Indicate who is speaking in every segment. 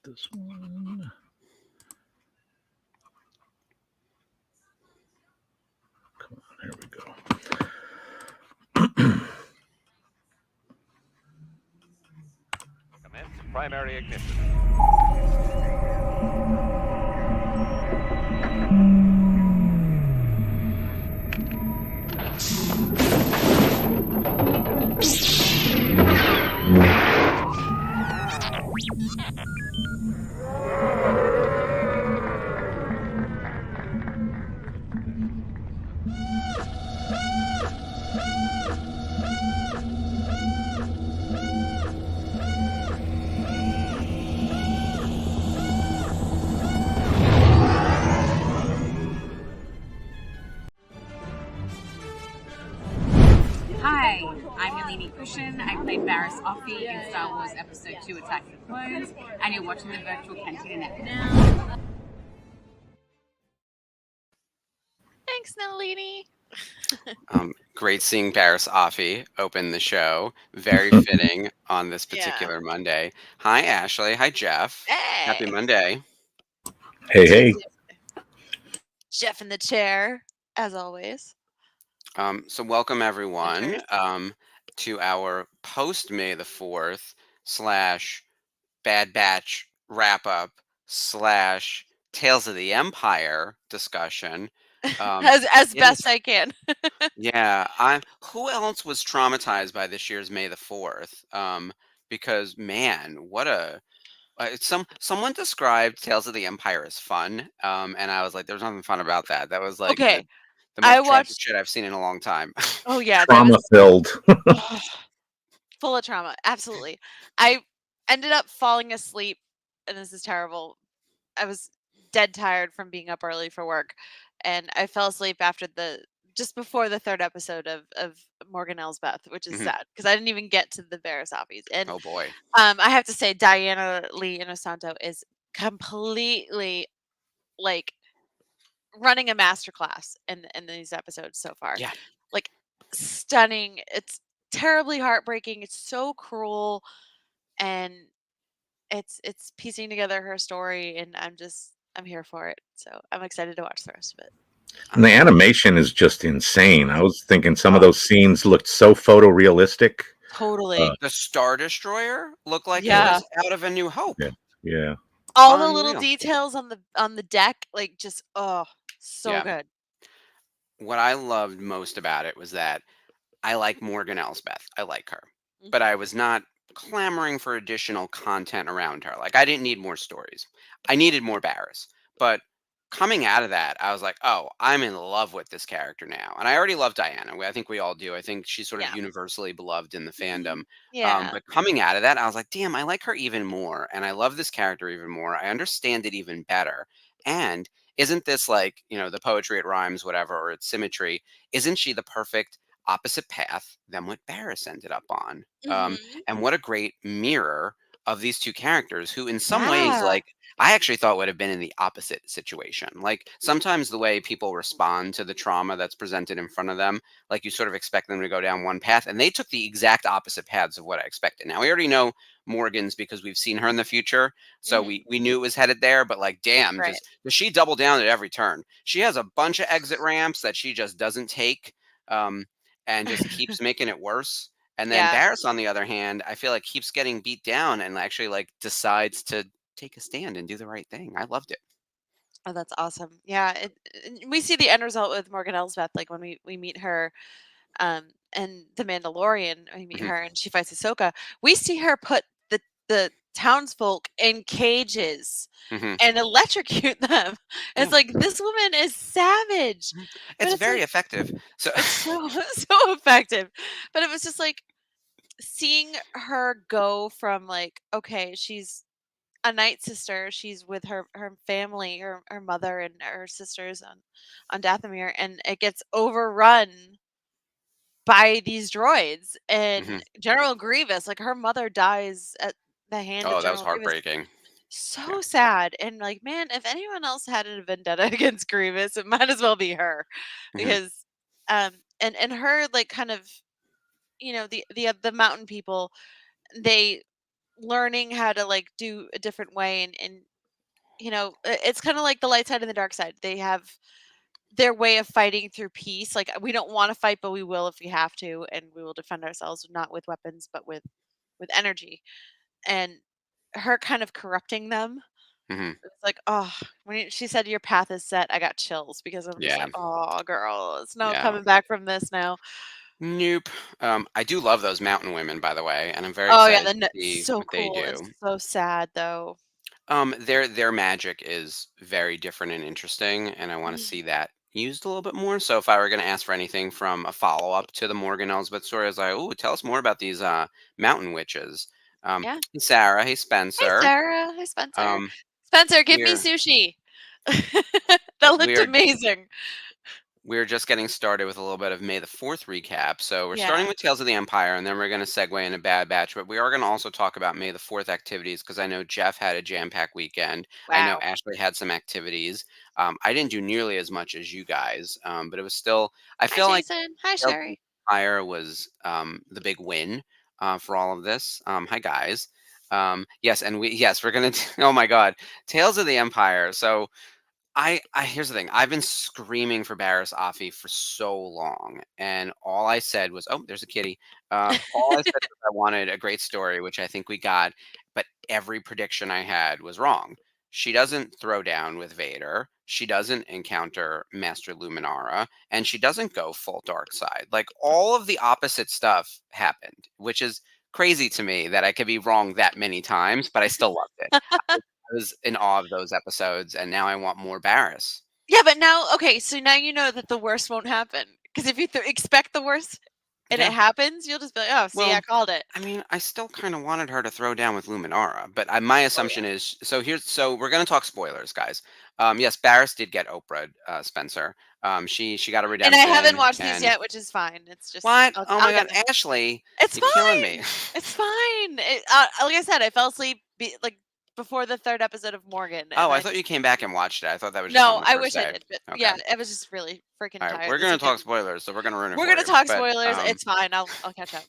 Speaker 1: this one. Come on, here we go.
Speaker 2: Commence primary ignition.
Speaker 3: Hi, I'm Yeleni Kushin. I played Barriss Offee in Star Wars Episode 2 Attack of the Clones, and you're watching the Virtual Cantina Network.
Speaker 4: Thanks, Nalini.
Speaker 5: Great seeing Barriss Offee open the show. Very fitting on this particular Monday. Hi, Ashley. Hi, Jeff.
Speaker 4: Hey.
Speaker 5: Happy Monday.
Speaker 1: Hey.
Speaker 4: Jeff in the chair, as always.
Speaker 5: So welcome everyone to our post May the 4th / Bad Batch wrap up / Tales of the Empire discussion.
Speaker 4: As best I can.
Speaker 5: Yeah, who else was traumatized by this year's May the 4th? Because man, what a someone described Tales of the Empire as fun, and I was like, "There's nothing fun about that." That was like
Speaker 4: Okay,
Speaker 5: the most
Speaker 4: I
Speaker 5: tragic
Speaker 4: watched.
Speaker 5: shit I've seen in a long time.
Speaker 4: Oh yeah,
Speaker 1: Trauma filled.
Speaker 4: Full of trauma. Absolutely. I ended up falling asleep, and this is terrible. I was dead tired from being up early for work, and I fell asleep after just before the third episode of Morgan Elsbeth, which is sad because I didn't even get to the Barriss Offees. And
Speaker 5: Oh boy.
Speaker 4: I have to say Diana Lee Inosanto is completely like running a masterclass in these episodes so far.
Speaker 5: Yeah.
Speaker 4: Like stunning. It's terribly heartbreaking. It's so cruel, and it's piecing together her story, and I'm here for it. So I'm excited to watch the rest of it.
Speaker 1: And the animation is just insane. I was thinking some of those scenes looked so photorealistic.
Speaker 4: Totally.
Speaker 5: The Star Destroyer looked like it
Speaker 4: Yeah.
Speaker 5: was out of A New Hope.
Speaker 1: Yeah.
Speaker 4: All the little
Speaker 5: Unreal.
Speaker 4: details on the deck, like just so
Speaker 5: Yeah.
Speaker 4: good.
Speaker 5: What I loved most about it was that I like Morgan Elsbeth. I like her. But I was not clamoring for additional content around her. Like I didn't need more stories. I needed more Barriss. But coming out of that, I was like, oh, I'm in love with this character now. And I already love Diana. I think we all do. I think she's sort of universally beloved in the fandom.
Speaker 4: Yeah.
Speaker 5: But coming out of that, I was like, damn, I like her even more. And I love this character even more. I understand it even better. And isn't this like, the poetry, it rhymes, whatever, or its symmetry? Isn't she the perfect opposite path than what Barriss ended up on? And what a great mirror of these two characters who in some ways, like, I actually thought would have been in the opposite situation. Like sometimes the way people respond to the trauma that's presented in front of them, like you sort of expect them to go down one path, and they took the exact opposite paths of what I expected. Now we already know Morgan's because we've seen her in the future, so we knew it was headed there. But like, damn, does she double down at every turn? She has a bunch of exit ramps that she just doesn't take, and just keeps making it worse. And then Barriss, on the other hand, I feel like keeps getting beat down and actually like decides to take a stand and do the right thing. I loved it.
Speaker 4: Oh, that's awesome. Yeah, we see the end result with Morgan Elsbeth, like when we meet her, and the Mandalorian. We meet her and she fights Ahsoka. We see her put the townsfolk in cages and electrocute them. It's like this woman is savage.
Speaker 5: It's very effective. So
Speaker 4: it's so effective. But it was just like seeing her go from like, okay, she's a night sister. She's with her family, her mother and her sisters on Dathomir, and it gets overrun by these droids and General Grievous. Like her mother dies at the hand of General
Speaker 5: that was
Speaker 4: Grievous.
Speaker 5: Heartbreaking.
Speaker 4: So sad. And like, man, if anyone else had a vendetta against Grievous, it might as well be her. Because and her like kind of, the mountain people, they learning how to like do a different way, and it's kind of like the light side and the dark side. They have their way of fighting through peace. Like, we don't want to fight, but we will if we have to, and we will defend ourselves, not with weapons, but with energy. And her kind of corrupting them.
Speaker 5: Hmm.
Speaker 4: It's like, oh, she said your path is set, I got chills because I'm just
Speaker 5: Yeah.
Speaker 4: like, oh, girl, it's no
Speaker 5: Yeah.
Speaker 4: coming back from this now.
Speaker 5: Nope. I do love those mountain women, by the way, and I'm very
Speaker 4: Oh yeah,
Speaker 5: excited to see
Speaker 4: so
Speaker 5: what they
Speaker 4: cool. It's
Speaker 5: do.
Speaker 4: so sad though.
Speaker 5: Their magic is very different and interesting, and I want to
Speaker 4: Mhm.
Speaker 5: see that used a little bit more. So if I were going to ask for anything from a follow up to the Morgan Elsbeth story, I was like, "Oh, tell us more about these mountain witches."
Speaker 4: Yeah.
Speaker 5: Hey Sarah, hey
Speaker 4: Hey
Speaker 5: Spencer.
Speaker 4: Sarah. Hey Spencer.
Speaker 5: Um,
Speaker 4: Spencer, give me
Speaker 5: we're
Speaker 4: sushi. That looked
Speaker 5: we're
Speaker 4: amazing.
Speaker 5: we're just getting started with a little bit of May the 4th recap. So we're starting
Speaker 4: Yeah.
Speaker 5: with Tales of the Empire, and then we're going to segue into Bad Batch. But we are going to also talk about May the 4th activities because I know Jeff had a jam packed weekend. I know
Speaker 4: Wow.
Speaker 5: Ashley had some activities. I didn't do nearly as much as you guys, but it was still, I
Speaker 4: Hi
Speaker 5: feel like
Speaker 4: Jason. Hi
Speaker 5: Tales of the
Speaker 4: Sherry.
Speaker 5: Empire was the big win for all of this. Hi, guys. Yes, and we're going to, oh my God, Tales of the Empire. So, I here's the thing. I've been screaming for Barris Offee for so long, and all I said was, "Oh, there's a kitty." All I said was I wanted a great story, which I think we got, but every prediction I had was wrong. She doesn't throw down with Vader. She doesn't encounter Master Luminara, and she doesn't go full dark side. Like all of the opposite stuff happened, which is crazy to me that I could be wrong that many times, but I still loved it. I was in awe of those episodes, and now I want more Barris.
Speaker 4: Yeah, but now, okay, so now you know that the worst won't happen. Because if you expect the worst and it
Speaker 5: Yeah.
Speaker 4: happens, you'll just be like, oh, see, I
Speaker 5: Well,
Speaker 4: called it.
Speaker 5: I mean, I still kind of wanted her to throw down with Luminara, but my
Speaker 4: Oh
Speaker 5: assumption
Speaker 4: yeah.
Speaker 5: is so we're gonna talk spoilers, guys. Yes, Barris did get Oprah, Spencer. She got a
Speaker 4: And I haven't
Speaker 5: redemption,
Speaker 4: watched these
Speaker 5: and
Speaker 4: yet, which is fine. It's just
Speaker 5: what? Oh
Speaker 4: I'll
Speaker 5: my
Speaker 4: get
Speaker 5: God,
Speaker 4: there.
Speaker 5: Ashley,
Speaker 4: It's
Speaker 5: you're killing me.
Speaker 4: fine. It's fine. Like I said, I fell asleep like before the third episode of Morgan, and
Speaker 5: Oh, I
Speaker 4: I
Speaker 5: thought
Speaker 4: just
Speaker 5: you came back and watched it. I thought that was just
Speaker 4: no,
Speaker 5: on the
Speaker 4: I
Speaker 5: first
Speaker 4: wish I
Speaker 5: day.
Speaker 4: did, but
Speaker 5: Okay.
Speaker 4: yeah, I was just really freaking
Speaker 5: All right,
Speaker 4: tired
Speaker 5: we're
Speaker 4: this
Speaker 5: gonna
Speaker 4: weekend.
Speaker 5: talk spoilers, so we're gonna ruin it
Speaker 4: We're
Speaker 5: for
Speaker 4: gonna
Speaker 5: you.
Speaker 4: talk
Speaker 5: But
Speaker 4: spoilers. It's fine. I'll catch up.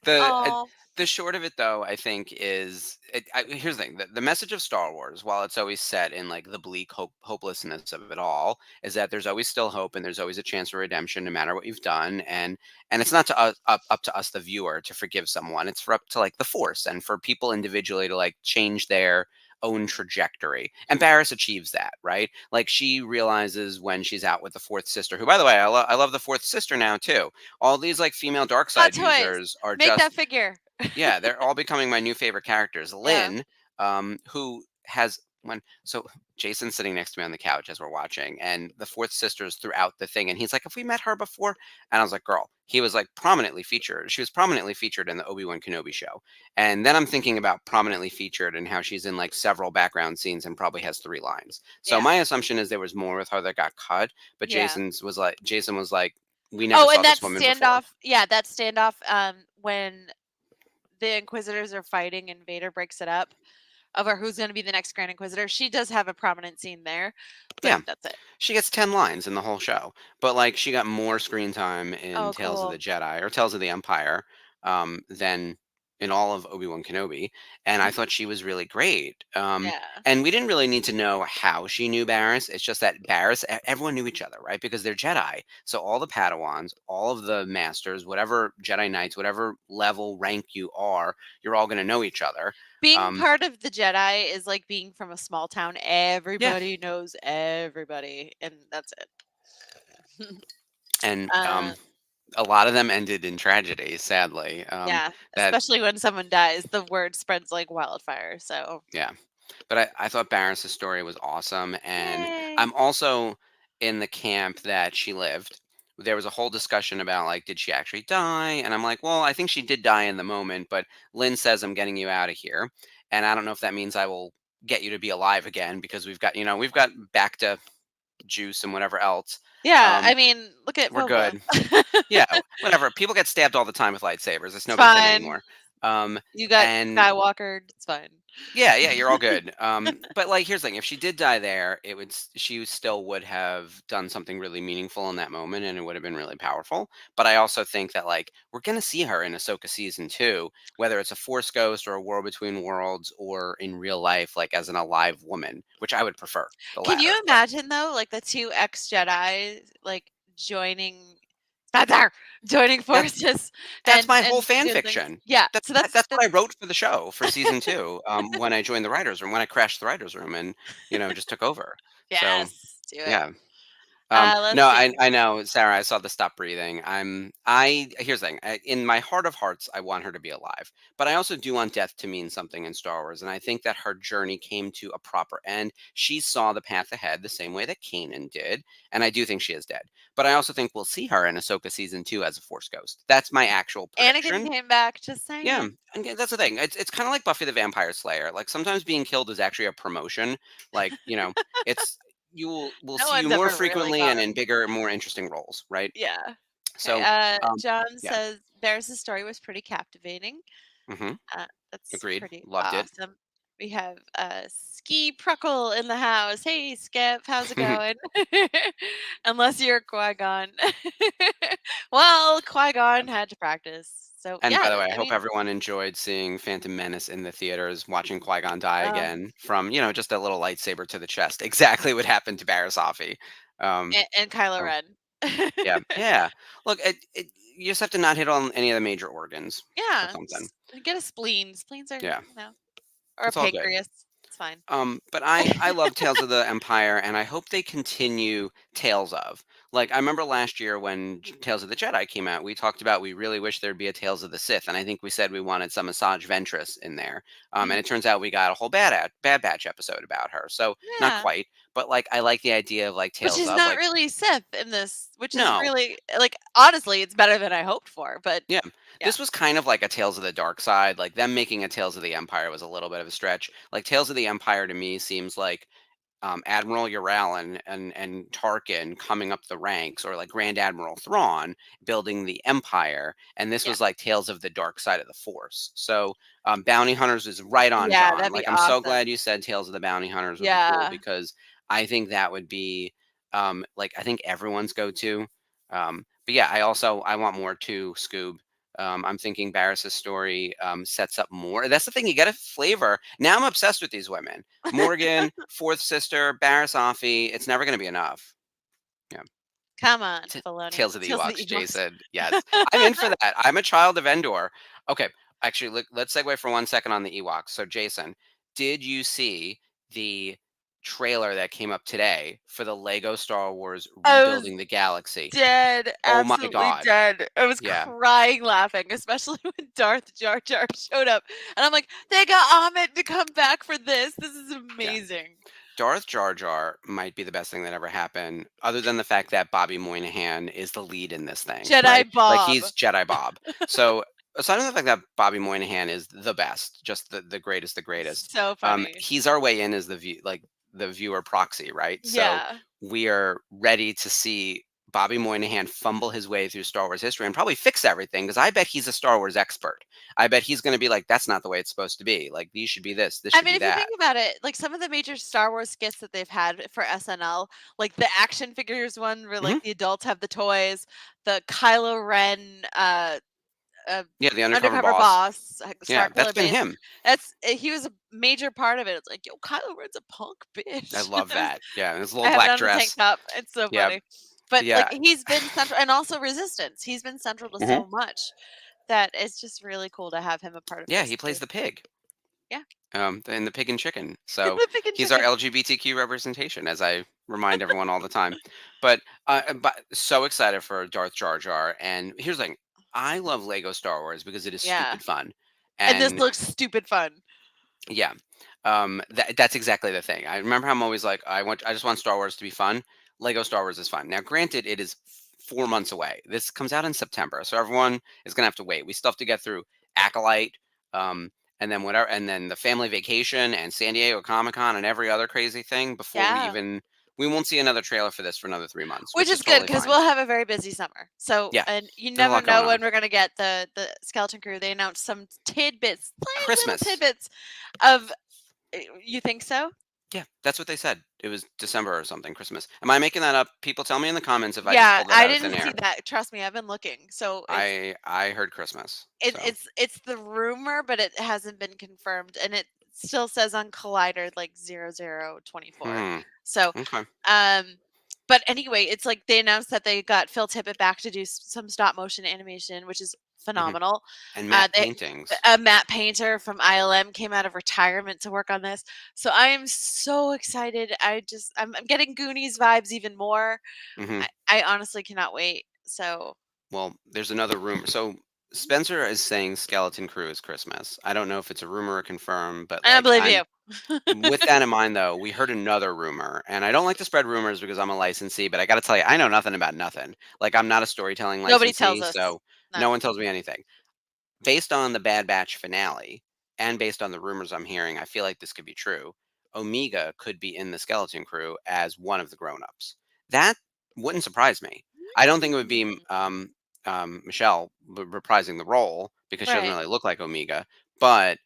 Speaker 5: the
Speaker 4: Oh
Speaker 5: the short of it though, I think is here's the thing: the message of Star Wars, while it's always set in like the bleak hopelessness of it all, is that there's always still hope and there's always a chance for redemption, no matter what you've done. And it's not to us, up to us, the viewer, to forgive someone. It's for up to like the Force and for people individually to like change their own trajectory. And Barris achieves that, right? Like she realizes when she's out with the fourth sister, who, by the way, I love the fourth sister now too. All these like female dark
Speaker 4: Hot
Speaker 5: side
Speaker 4: toys.
Speaker 5: users are
Speaker 4: Make that
Speaker 5: just,
Speaker 4: figure.
Speaker 5: yeah, they're all becoming my new favorite characters.
Speaker 4: Yeah.
Speaker 5: Lynn, who has when so Jason's sitting next to me on the couch as we're watching, and the fourth sister's throughout the thing, and he's like, "Have we met her before?" And I was like, "Girl," he was like prominently featured. She was prominently featured in the Obi-Wan Kenobi show, and then I'm thinking about prominently featured and how she's in like several background scenes and probably has 3 lines. So
Speaker 4: Yeah.
Speaker 5: my assumption is there was more with her that got cut, but
Speaker 4: Yeah.
Speaker 5: Jason was like, "We never
Speaker 4: Oh,
Speaker 5: saw
Speaker 4: and that
Speaker 5: this woman before."
Speaker 4: standoff. Yeah, that standoff. When the Inquisitors are fighting and Vader breaks it up over who's going to be the next Grand Inquisitor. She does have a prominent scene there, but
Speaker 5: Yeah.
Speaker 4: that's it.
Speaker 5: She gets 10 lines in the whole show, but, like, she got more screen time in
Speaker 4: Oh,
Speaker 5: Tales of the
Speaker 4: cool.
Speaker 5: Jedi or Tales of the Empire, than in all of Obi-Wan Kenobi, and I thought she was really great,
Speaker 4: Yeah.
Speaker 5: and we didn't really need to know how she knew Barris. It's just that everyone knew each other, right? Because they're Jedi, so all the Padawans, all of the Masters, whatever Jedi Knights, whatever level, rank you are, you're all gonna know each other,
Speaker 4: Being
Speaker 5: um
Speaker 4: part of the Jedi is like being from a small town.
Speaker 5: Yeah,
Speaker 4: Everybody knows everybody, and that's it.
Speaker 5: and,
Speaker 4: uh,
Speaker 5: a lot of them ended in tragedy, sadly,
Speaker 4: yeah,
Speaker 5: that
Speaker 4: especially when someone dies, the word spreads like wildfire. So,
Speaker 5: yeah. But I thought Barris's story was awesome, and
Speaker 4: yay.
Speaker 5: I'm also in the camp that she lived. There was a whole discussion about like, did she actually die? And I'm like, well, I think she did die in the moment, but Lynn says I'm getting you out of here, and I don't know if that means I will get you to be alive again because we've got back to juice and whatever else.
Speaker 4: Yeah,
Speaker 5: Um,
Speaker 4: I mean, look at
Speaker 5: we're
Speaker 4: Boba.
Speaker 5: good. Yeah, whatever. People get stabbed all the time with lightsabers. It's
Speaker 4: It's
Speaker 5: no big thing
Speaker 4: fine.
Speaker 5: anymore. Um,
Speaker 4: You got
Speaker 5: and
Speaker 4: Skywalker. It's fine.
Speaker 5: Yeah, yeah, you're all good. But like, here's the thing: if she did die there, she still would have done something really meaningful in that moment, and it would have been really powerful. But I also think that like we're gonna see her in Ahsoka season 2, whether it's a Force ghost or a War Between Worlds or in real life, like as an alive woman, which I would prefer the
Speaker 4: Can you
Speaker 5: latter. But
Speaker 4: imagine though, like the two ex Jedi like joining Spencer, joining
Speaker 5: that
Speaker 4: forces
Speaker 5: that's my whole
Speaker 4: and
Speaker 5: fan
Speaker 4: doing things?
Speaker 5: fiction.
Speaker 4: Yeah.
Speaker 5: That,
Speaker 4: So
Speaker 5: that that's what I
Speaker 4: that's
Speaker 5: wrote for the show for season 2. When I joined the writers' room, when I crashed the writers' room, and just took over. So
Speaker 4: yes, do it.
Speaker 5: yeah.
Speaker 4: Let's
Speaker 5: No,
Speaker 4: see.
Speaker 5: I know, Sarah. I saw the stop breathing. Here's the thing. In my heart of hearts, I want her to be alive, but I also do want death to mean something in Star Wars, and I think that her journey came to a proper end. She saw the path ahead the same way that Kanan did, and I do think she is dead. But I also think we'll see her in Ahsoka season 2 as a Force ghost. That's my actual
Speaker 4: Anakin
Speaker 5: prediction.
Speaker 4: came back, just
Speaker 5: Yeah,
Speaker 4: saying.
Speaker 5: and that's the thing. It's kind of like Buffy the Vampire Slayer. Like sometimes being killed is actually a promotion. Like it's we'll
Speaker 4: No
Speaker 5: see you
Speaker 4: one's
Speaker 5: more
Speaker 4: ever really
Speaker 5: frequently and in
Speaker 4: gone.
Speaker 5: bigger, more interesting roles, right?
Speaker 4: Yeah. Okay.
Speaker 5: So,
Speaker 4: John
Speaker 5: yeah,
Speaker 4: says Bears' story was pretty captivating.
Speaker 5: hmm
Speaker 4: That's
Speaker 5: agreed,
Speaker 4: pretty
Speaker 5: loved it.
Speaker 4: awesome. We have Ski Pruckle in the house. Hey, Skip, how's it going? Unless you're Qui Gon. Well, Qui Gon had to practice. So,
Speaker 5: And by
Speaker 4: yeah,
Speaker 5: the way, I
Speaker 4: I
Speaker 5: hope
Speaker 4: mean,
Speaker 5: everyone enjoyed seeing Phantom Menace in the theaters, watching Qui Gon die
Speaker 4: uh,
Speaker 5: again from just a little lightsaber to the chest. Exactly what happened to Barriss Offee. Um,
Speaker 4: and Kylo
Speaker 5: so,
Speaker 4: Ren.
Speaker 5: yeah, yeah. Look, you just have to not hit on any of the major organs or
Speaker 4: Yeah,
Speaker 5: something.
Speaker 4: just get a spleen. Spleens are,
Speaker 5: Yeah,
Speaker 4: or a
Speaker 5: it's all good.
Speaker 4: pancreas. It's fine.
Speaker 5: But I love Tales of the Empire, and I hope they continue Tales of. Like I remember last year when Tales of the Jedi came out, we talked about we really wish there'd be a Tales of the Sith, and I think we said we wanted some Asajj Ventress in there. And
Speaker 4: Mhm.
Speaker 5: it turns out we got a whole Bad Batch episode about her. So not
Speaker 4: Yeah.
Speaker 5: quite, but like I like the idea of like
Speaker 4: But
Speaker 5: Tales
Speaker 4: she's
Speaker 5: of
Speaker 4: not
Speaker 5: like
Speaker 4: really Sith in this, which is
Speaker 5: no,
Speaker 4: really like honestly, it's better than I hoped for. But
Speaker 5: yeah.
Speaker 4: yeah,
Speaker 5: This was kind of like a Tales of the Dark Side. Like them making a Tales of the Empire was a little bit of a stretch. Like Tales of the Empire to me seems like Admiral Uralin and Tarkin coming up the ranks, or like Grand Admiral Thrawn building the Empire, and this
Speaker 4: yeah,
Speaker 5: was like Tales of the Dark Side of the Force. So Bounty Hunters is right on,
Speaker 4: yeah,
Speaker 5: John.
Speaker 4: that'd be
Speaker 5: Like I'm so glad
Speaker 4: awesome.
Speaker 5: you said Tales of the Bounty Hunters would be cool
Speaker 4: Yeah,
Speaker 5: because I think that would be like I think everyone's go to. But yeah, I want more too, Scoob. I'm thinking Barris's story sets up more. That's the thing, you get a flavor. Now I'm obsessed with these women. Morgan, fourth sister, Barriss Offee. It's never going to be enough. Yeah.
Speaker 4: come on,
Speaker 5: T-
Speaker 4: Filoni.
Speaker 5: Tales of the
Speaker 4: Tales of the
Speaker 5: Ewoks,
Speaker 4: Ewoks.
Speaker 5: Jason. Yes. I'm in for that. I'm a child of Endor. Okay. Actually, let's segue for 1 second on the Ewoks. So, Jason, did you see the trailer that came up today for the Lego Star Wars
Speaker 4: I was
Speaker 5: Rebuilding the Galaxy?
Speaker 4: dead,
Speaker 5: Oh my
Speaker 4: absolutely
Speaker 5: God.
Speaker 4: dead. I was
Speaker 5: Yeah.
Speaker 4: crying laughing, especially when Darth Jar Jar showed up, and I'm like, they got Ahmed to come back for this. This is
Speaker 5: Yeah.
Speaker 4: amazing.
Speaker 5: Darth Jar Jar might be the best thing that ever happened, other than the fact that Bobby Moynihan is the lead in this thing, right?
Speaker 4: Jedi
Speaker 5: Like
Speaker 4: Bob.
Speaker 5: he's Jedi Bob. So aside from the fact that Bobby Moynihan is the best, just the greatest, the greatest,
Speaker 4: So funny.
Speaker 5: he's our way in as the viewer proxy, right? So
Speaker 4: Yeah.
Speaker 5: we are ready to see Bobby Moynihan fumble his way through Star Wars history and probably fix everything because I bet he's a Star Wars expert. I bet he's going to be like, that's not the way it's supposed to be. Like these should be this, this
Speaker 4: I
Speaker 5: should
Speaker 4: mean,
Speaker 5: be
Speaker 4: if you
Speaker 5: that.
Speaker 4: think about it, like some of the major Star Wars skits that they've had for SNL, like the action figures one where
Speaker 5: hmm
Speaker 4: like the adults have the toys, the Kylo Ren uh
Speaker 5: Yeah, the undercover
Speaker 4: undercover
Speaker 5: boss.
Speaker 4: boss,
Speaker 5: Yeah,
Speaker 4: Star
Speaker 5: that's
Speaker 4: Killer
Speaker 5: been
Speaker 4: Base.
Speaker 5: him.
Speaker 4: He was a major part of it. It's like, yo, Kylo Ren's a punk
Speaker 5: I
Speaker 4: bitch.
Speaker 5: love that. Yeah, his
Speaker 4: I
Speaker 5: little
Speaker 4: have it
Speaker 5: black
Speaker 4: on the tank
Speaker 5: dress.
Speaker 4: top. It's so
Speaker 5: Yeah,
Speaker 4: funny. But like
Speaker 5: yeah,
Speaker 4: he's been central, and also Resistance. He's been central to
Speaker 5: mhm.
Speaker 4: so much that it's just really cool to have him a part of
Speaker 5: Yeah,
Speaker 4: this
Speaker 5: he
Speaker 4: too.
Speaker 5: plays the pig,
Speaker 4: Yeah.
Speaker 5: in the Pig and Chicken. So
Speaker 4: The pig and
Speaker 5: he's our
Speaker 4: chicken.
Speaker 5: LGBTQ representation, as I remind everyone all the time. But so excited for Darth Jar Jar. And here's the thing: I love Lego Star Wars because it is
Speaker 4: Yeah.
Speaker 5: stupid fun.
Speaker 4: And this
Speaker 5: And
Speaker 4: looks stupid fun.
Speaker 5: yeah, that's exactly the thing. I remember how I'm always like, I just want Star Wars to be fun. Lego Star Wars is fun. Now, granted, it is 4 months away. This comes out in September, so everyone is gonna have to wait. We still have to get through Acolyte, um, and then whatever, and then the family vacation and San Diego Comic Con and every other crazy thing before
Speaker 4: Yeah.
Speaker 5: we won't see another trailer for this for another 3 months,
Speaker 4: Which
Speaker 5: which is
Speaker 4: is good
Speaker 5: totally
Speaker 4: because
Speaker 5: fine.
Speaker 4: we'll have a very busy summer. So,
Speaker 5: Yeah,
Speaker 4: and you
Speaker 5: there's a
Speaker 4: never
Speaker 5: lot going
Speaker 4: know
Speaker 5: on.
Speaker 4: when we're going to get the Skeleton Crew. They announced some tidbits, plain little
Speaker 5: Christmas.
Speaker 4: tidbits of You think so?
Speaker 5: Yeah, that's what they said. It was December or something, Christmas. Am I making that up? People tell me in the comments if I just
Speaker 4: Yeah,
Speaker 5: pulled that
Speaker 4: I
Speaker 5: out of thin
Speaker 4: didn't see
Speaker 5: air.
Speaker 4: that. Trust me, I've been looking. So
Speaker 5: I heard Christmas. So,
Speaker 4: it's the rumor, but it hasn't been confirmed, and it still says on Collider like 0024.
Speaker 5: hmm,
Speaker 4: So,
Speaker 5: okay.
Speaker 4: um, but anyway, it's like they announced that they got Phil Tippett back to do some stop motion animation, which is
Speaker 5: Hmm.
Speaker 4: phenomenal.
Speaker 5: And matte
Speaker 4: They
Speaker 5: paintings.
Speaker 4: Matt Painter from ILM came out of retirement to work on this, so I am so excited. I'm getting Goonies vibes even more.
Speaker 5: Hmm.
Speaker 4: I honestly cannot wait. So
Speaker 5: Well, there's another rumor. So Spencer is saying Skeleton Crew is Christmas. I don't know if it's a rumor or confirmed, but
Speaker 4: I don't
Speaker 5: like
Speaker 4: believe
Speaker 5: I'm
Speaker 4: you.
Speaker 5: with that in mind though, we heard another rumor, and I don't like to spread rumors because I'm a licensee, but I got to tell you, I know nothing about nothing. Like I'm not a storytelling
Speaker 4: Nobody tells
Speaker 5: licensee,
Speaker 4: us.
Speaker 5: so no
Speaker 4: None.
Speaker 5: one tells me anything. Based on the Bad Batch finale and based on the rumors I'm hearing, I feel like this could be true. Omega could be in the Skeleton Crew as one of the grown-ups. That wouldn't surprise me. I don't think it would be
Speaker 4: Mm.
Speaker 5: Michelle reprising the role because she doesn't
Speaker 4: Right.
Speaker 5: really look like Omega, but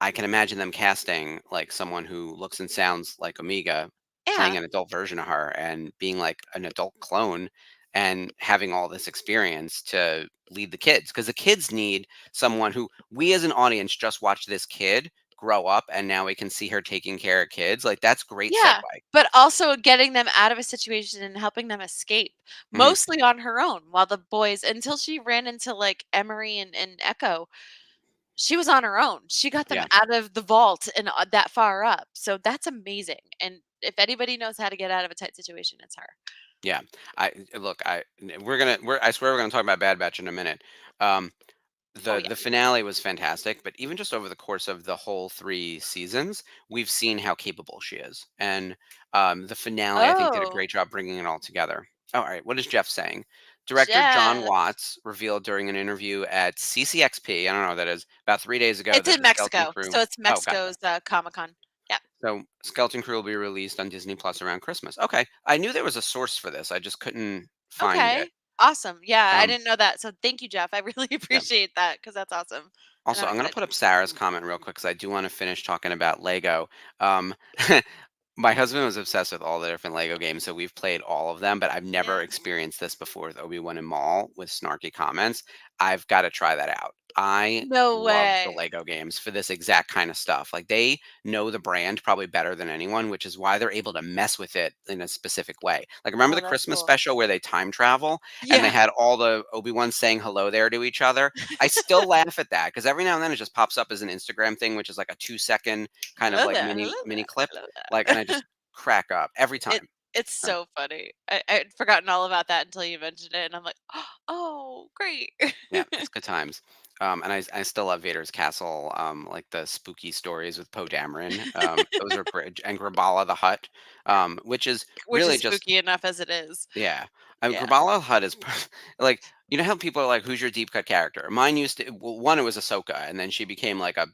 Speaker 5: I can imagine them casting like someone who looks and sounds like Omega, playing
Speaker 4: Yeah.
Speaker 5: an adult version of her and being like an adult clone and having all this experience to lead the kids because the kids need someone who we as an audience just watch this kid grow up and now we can see her taking care of kids. Like that's great segue.
Speaker 4: Yeah. But also getting them out of a situation and helping them escape,
Speaker 5: Hmm.
Speaker 4: mostly on her own, while the boys until she ran into like Emery and Echo, she was on her own. She got them
Speaker 5: Yeah.
Speaker 4: out of the vault and that far up. So that's amazing. And if anybody knows how to get out of a tight situation, it's her.
Speaker 5: Yeah. Look, I swear we're gonna talk about Bad Batch in a minute. Um,
Speaker 4: Oh
Speaker 5: the
Speaker 4: yeah.
Speaker 5: the finale was fantastic, but even just over the course of the whole 3 seasons, we've seen how capable she is, and the finale I think did a
Speaker 4: Oh,
Speaker 5: great job bringing it all together. Oh, all right, what is Jeff saying? Director John
Speaker 4: Jeff.
Speaker 5: Watts revealed during an interview at CCXP, I don't know what that is, about 3 days ago
Speaker 4: It's
Speaker 5: that
Speaker 4: in
Speaker 5: the Skeleton
Speaker 4: Mexico.
Speaker 5: Crew.
Speaker 4: So it's
Speaker 5: Oh, gotcha.
Speaker 4: Mexico's Comic Con. Yeah.
Speaker 5: So Skeleton Crew will be released on Disney Plus around Christmas. Okay, I knew there was a source for this, I just couldn't find it.
Speaker 4: Okay. Awesome. Yeah, I
Speaker 5: Um,
Speaker 4: didn't know that. So thank you, Jeff. I really
Speaker 5: yeah.
Speaker 4: appreciate that because that's awesome. And
Speaker 5: Also,
Speaker 4: I'm
Speaker 5: I'm gonna
Speaker 4: excited.
Speaker 5: put up Sarah's comment real quick because I do want to finish talking about Lego. Um, my husband was obsessed with all the different Lego games, so we've played all of them, but I've never
Speaker 4: Yeah.
Speaker 5: experienced this before with Obi-Wan and Maul with snarky comments. I've got to try that out. I
Speaker 4: No
Speaker 5: love the
Speaker 4: way.
Speaker 5: Lego games for this exact kind of stuff. Like they know the brand probably better than anyone, which is why they're able to mess with it in a specific way. Like remember
Speaker 4: Oh,
Speaker 5: the
Speaker 4: that's
Speaker 5: Christmas
Speaker 4: cool.
Speaker 5: special where they time travel and they
Speaker 4: Yeah.
Speaker 5: had all the Obi-Wan saying hello there to each other? I still laugh at that because every now and then it just pops up as an Instagram thing, which is like a 2 second kind of
Speaker 4: Hello
Speaker 5: like
Speaker 4: there.
Speaker 5: mini
Speaker 4: Hello
Speaker 5: mini
Speaker 4: there.
Speaker 5: clip.
Speaker 4: Hello
Speaker 5: Like, and I
Speaker 4: there.
Speaker 5: just crack up every
Speaker 4: it
Speaker 5: time.
Speaker 4: it's
Speaker 5: Uh,
Speaker 4: so funny. I'd forgotten all about that until you mentioned it, and I'm like, oh, great.
Speaker 5: Yeah, it's good times. And I still love Vader's Castle, like the spooky stories with Poe Dameron. Those are great, and Grabala the Hut, which is
Speaker 4: Which
Speaker 5: really
Speaker 4: is
Speaker 5: just
Speaker 4: spooky enough as it is.
Speaker 5: yeah.
Speaker 4: Yeah.
Speaker 5: Grabala Hut is like you know how people are like, "Who's your deep cut character?" Mine used to well, one it was Ahsoka, and then she became like a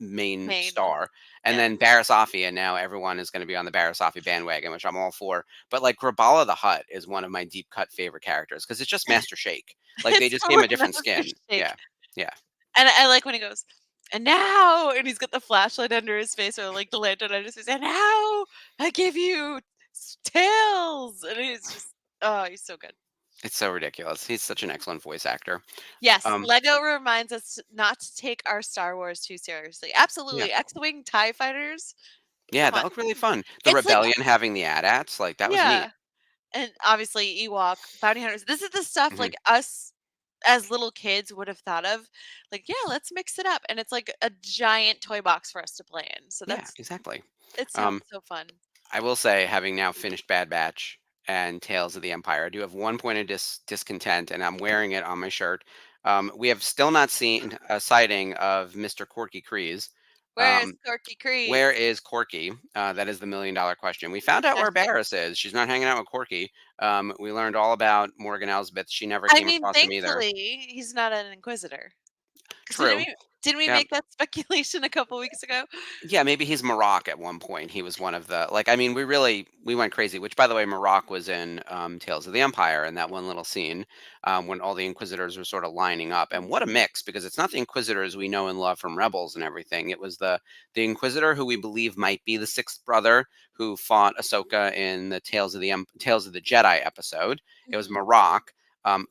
Speaker 5: main
Speaker 4: Main.
Speaker 5: star, and
Speaker 4: Yeah.
Speaker 5: then Barriss Offee, and now everyone is going to be on the Barriss Offee bandwagon, which I'm all for. But like Grabala the Hut is one of my deep cut favorite characters because it's just Master Shake. Like they
Speaker 4: It's
Speaker 5: just gave him
Speaker 4: totally
Speaker 5: a different
Speaker 4: Master
Speaker 5: skin.
Speaker 4: Shake.
Speaker 5: Yeah, yeah.
Speaker 4: And I like when he goes, "And now," and he's got the flashlight under his face or, like, the lantern under his face, "And now I give you tails," and he's just oh, he's so good.
Speaker 5: It's so ridiculous. He's such an excellent voice actor.
Speaker 4: Yes,
Speaker 5: Um,
Speaker 4: Lego reminds us not to take our Star Wars too seriously.
Speaker 5: yeah,
Speaker 4: Absolutely, X-Wing TIE fighters,
Speaker 5: yeah,
Speaker 4: come
Speaker 5: that
Speaker 4: on.
Speaker 5: looked really fun. The
Speaker 4: It's like
Speaker 5: rebellion having the AT-ATs, like that was neat.
Speaker 4: yeah, and obviously Ewok, bounty hunters. This is the stuff,
Speaker 5: Hmm.
Speaker 4: like, us as little kids would have thought of, like, "Yeah, let's mix it up," and it's like a giant toy box for us to play in, so
Speaker 5: Yeah,
Speaker 4: that's
Speaker 5: exactly.
Speaker 4: it sounds
Speaker 5: Um,
Speaker 4: so fun.
Speaker 5: I will say, having now finished Bad Batch and Tales of the Empire, I do have one point of discontent, and I'm wearing it on my shirt. We have still not seen a sighting of Mr. Corky Kreese.
Speaker 4: Where's
Speaker 5: Um,
Speaker 4: Corky
Speaker 5: where
Speaker 4: Kreese?
Speaker 5: is Corky? That is the $1 million question. We found out where
Speaker 4: Hashtag.
Speaker 5: Barris is. She's not hanging out with Corky. We learned all about Morgan Elsbeth. She never
Speaker 4: I
Speaker 5: came
Speaker 4: mean,
Speaker 5: across him either.
Speaker 4: thankfully, he's not an inquisitor. 'Cause
Speaker 5: True.
Speaker 4: Didn't we
Speaker 5: Yeah.
Speaker 4: make that speculation a couple weeks ago?
Speaker 5: Yeah, maybe he's Maroc at one point. He was one of the like. I mean, we went crazy. Which, by the way, Maroc was in Tales of the Empire in that one little scene when all the Inquisitors were sort of lining up. And what a mix! Because it's not the Inquisitors we know and love from Rebels and everything. It was the Inquisitor who we believe might be the sixth brother who fought Ahsoka in the Tales of the Jedi episode. It was
Speaker 4: Mhm.
Speaker 5: Maroc,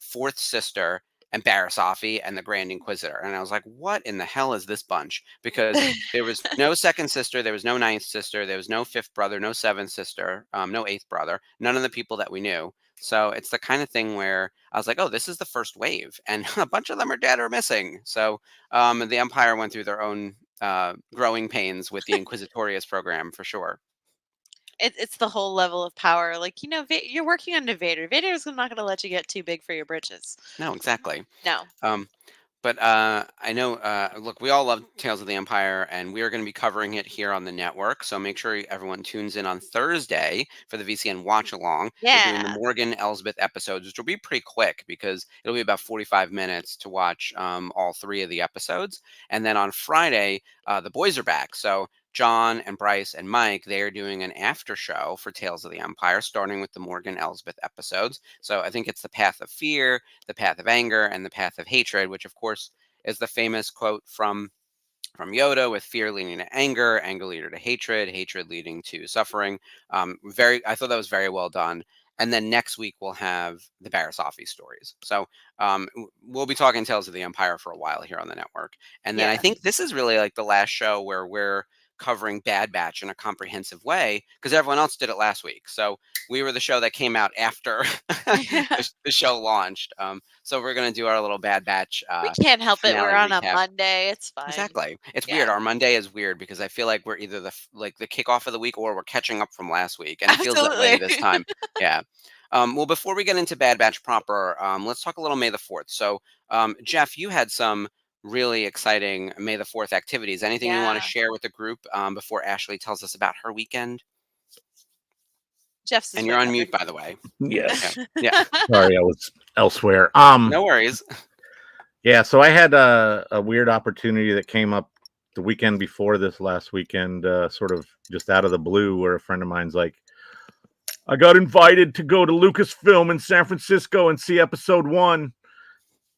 Speaker 5: fourth sister, and Barriss Offee and the Grand Inquisitor. And I was like, what in the hell is this bunch? Because there was no second sister, there was no ninth sister, there was no fifth brother, no seventh sister, no eighth brother, none of the people that we knew. So it's the kind of thing where I was like, oh, this is the first wave, and a bunch of them are dead or missing. So the Empire went through their own growing pains with the Inquisitorius program for sure.
Speaker 4: It's the whole level of power. Like, you're working under Vader. Vader's not going to let you get too big for your britches.
Speaker 5: No, exactly.
Speaker 4: No.
Speaker 5: Um, But I know, look, we all love Tales of the Empire, and we are going to be covering it here on the network. So make sure everyone tunes in on Thursday for the VCN watch along. We're doing the
Speaker 4: Yeah.
Speaker 5: Morgan Elsbeth episodes, which will be pretty quick because it'll be about 45 minutes to watch all three of the episodes. And then on Friday, the boys are back. So John and Bryce and Mike, they are doing an after show for Tales of the Empire, starting with the Morgan Elsbeth episodes. So I think it's the path of fear, the path of anger, and the path of hatred, which of course is the famous quote from Yoda, with fear leading to anger, anger leading to hatred, hatred leading to suffering. I thought that was very well done. And then next week we'll have the Barriss Offee stories. So we'll be talking Tales of the Empire for a while here on the network. And then I
Speaker 4: Yeah.
Speaker 5: think this is really like the last show where we're covering Bad Batch in a comprehensive way because everyone else did it last week. So we were the show that came out after the show launched. So we're going to do our little Bad Batch
Speaker 4: We can't help it. We're
Speaker 5: finale
Speaker 4: on a
Speaker 5: recap.
Speaker 4: Monday. It's fine.
Speaker 5: Exactly. It's
Speaker 4: Yeah.
Speaker 5: weird. Our Monday is weird because I feel like we're either the kickoff of the week or we're catching up from last week, and it feels that way this
Speaker 4: Absolutely.
Speaker 5: time. Yeah. Well, before we get into Bad Batch proper, let's talk a little May the 4th. So, Jeff, you had some really exciting May the 4th activities. Anything you want to
Speaker 4: Yeah.
Speaker 5: share with the group before Ashley tells us about her weekend?
Speaker 4: Jeff's is
Speaker 5: And you're on mute,
Speaker 4: recovered.
Speaker 5: by the way.
Speaker 1: Yes.
Speaker 5: Yeah.
Speaker 1: Sorry, I was elsewhere.
Speaker 5: No worries.
Speaker 1: Yeah, so I had a weird opportunity that came up the weekend before this last weekend, sort of just out of the blue, where a friend of mine's like, I got invited to go to Lucasfilm in San Francisco and see episode 1.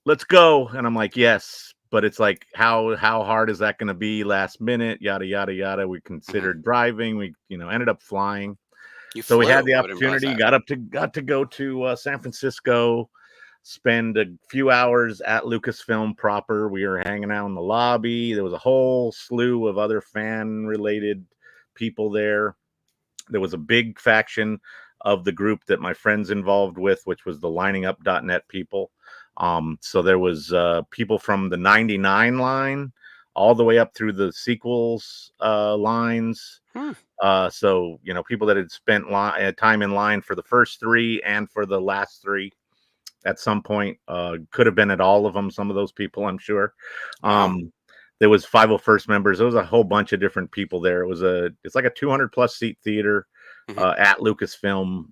Speaker 1: Let's go. And I'm like, yes. But it's like, how hard is that going to be last minute? Yada, yada, yada. We considered driving. We, ended up flying.
Speaker 5: You
Speaker 1: So we
Speaker 5: flew.
Speaker 1: had the
Speaker 5: I didn't realize
Speaker 1: opportunity,
Speaker 5: that.
Speaker 1: got to go to San Francisco, spend a few hours at Lucasfilm proper. We were hanging out in the lobby. There was a whole slew of other fan-related people there. There was a big faction of the group that my friend's involved with, which was the liningup.net people. So there was people from the 99 line all the way up through the sequels lines. So, people that had spent time in line for the first 3 and for the last 3 at some point, could have been at all of them. Some of those people, I'm sure.
Speaker 5: Wow.
Speaker 1: There was 501st members. There was a whole bunch of different people there. It's like a 200 plus seat theater at Lucasfilm,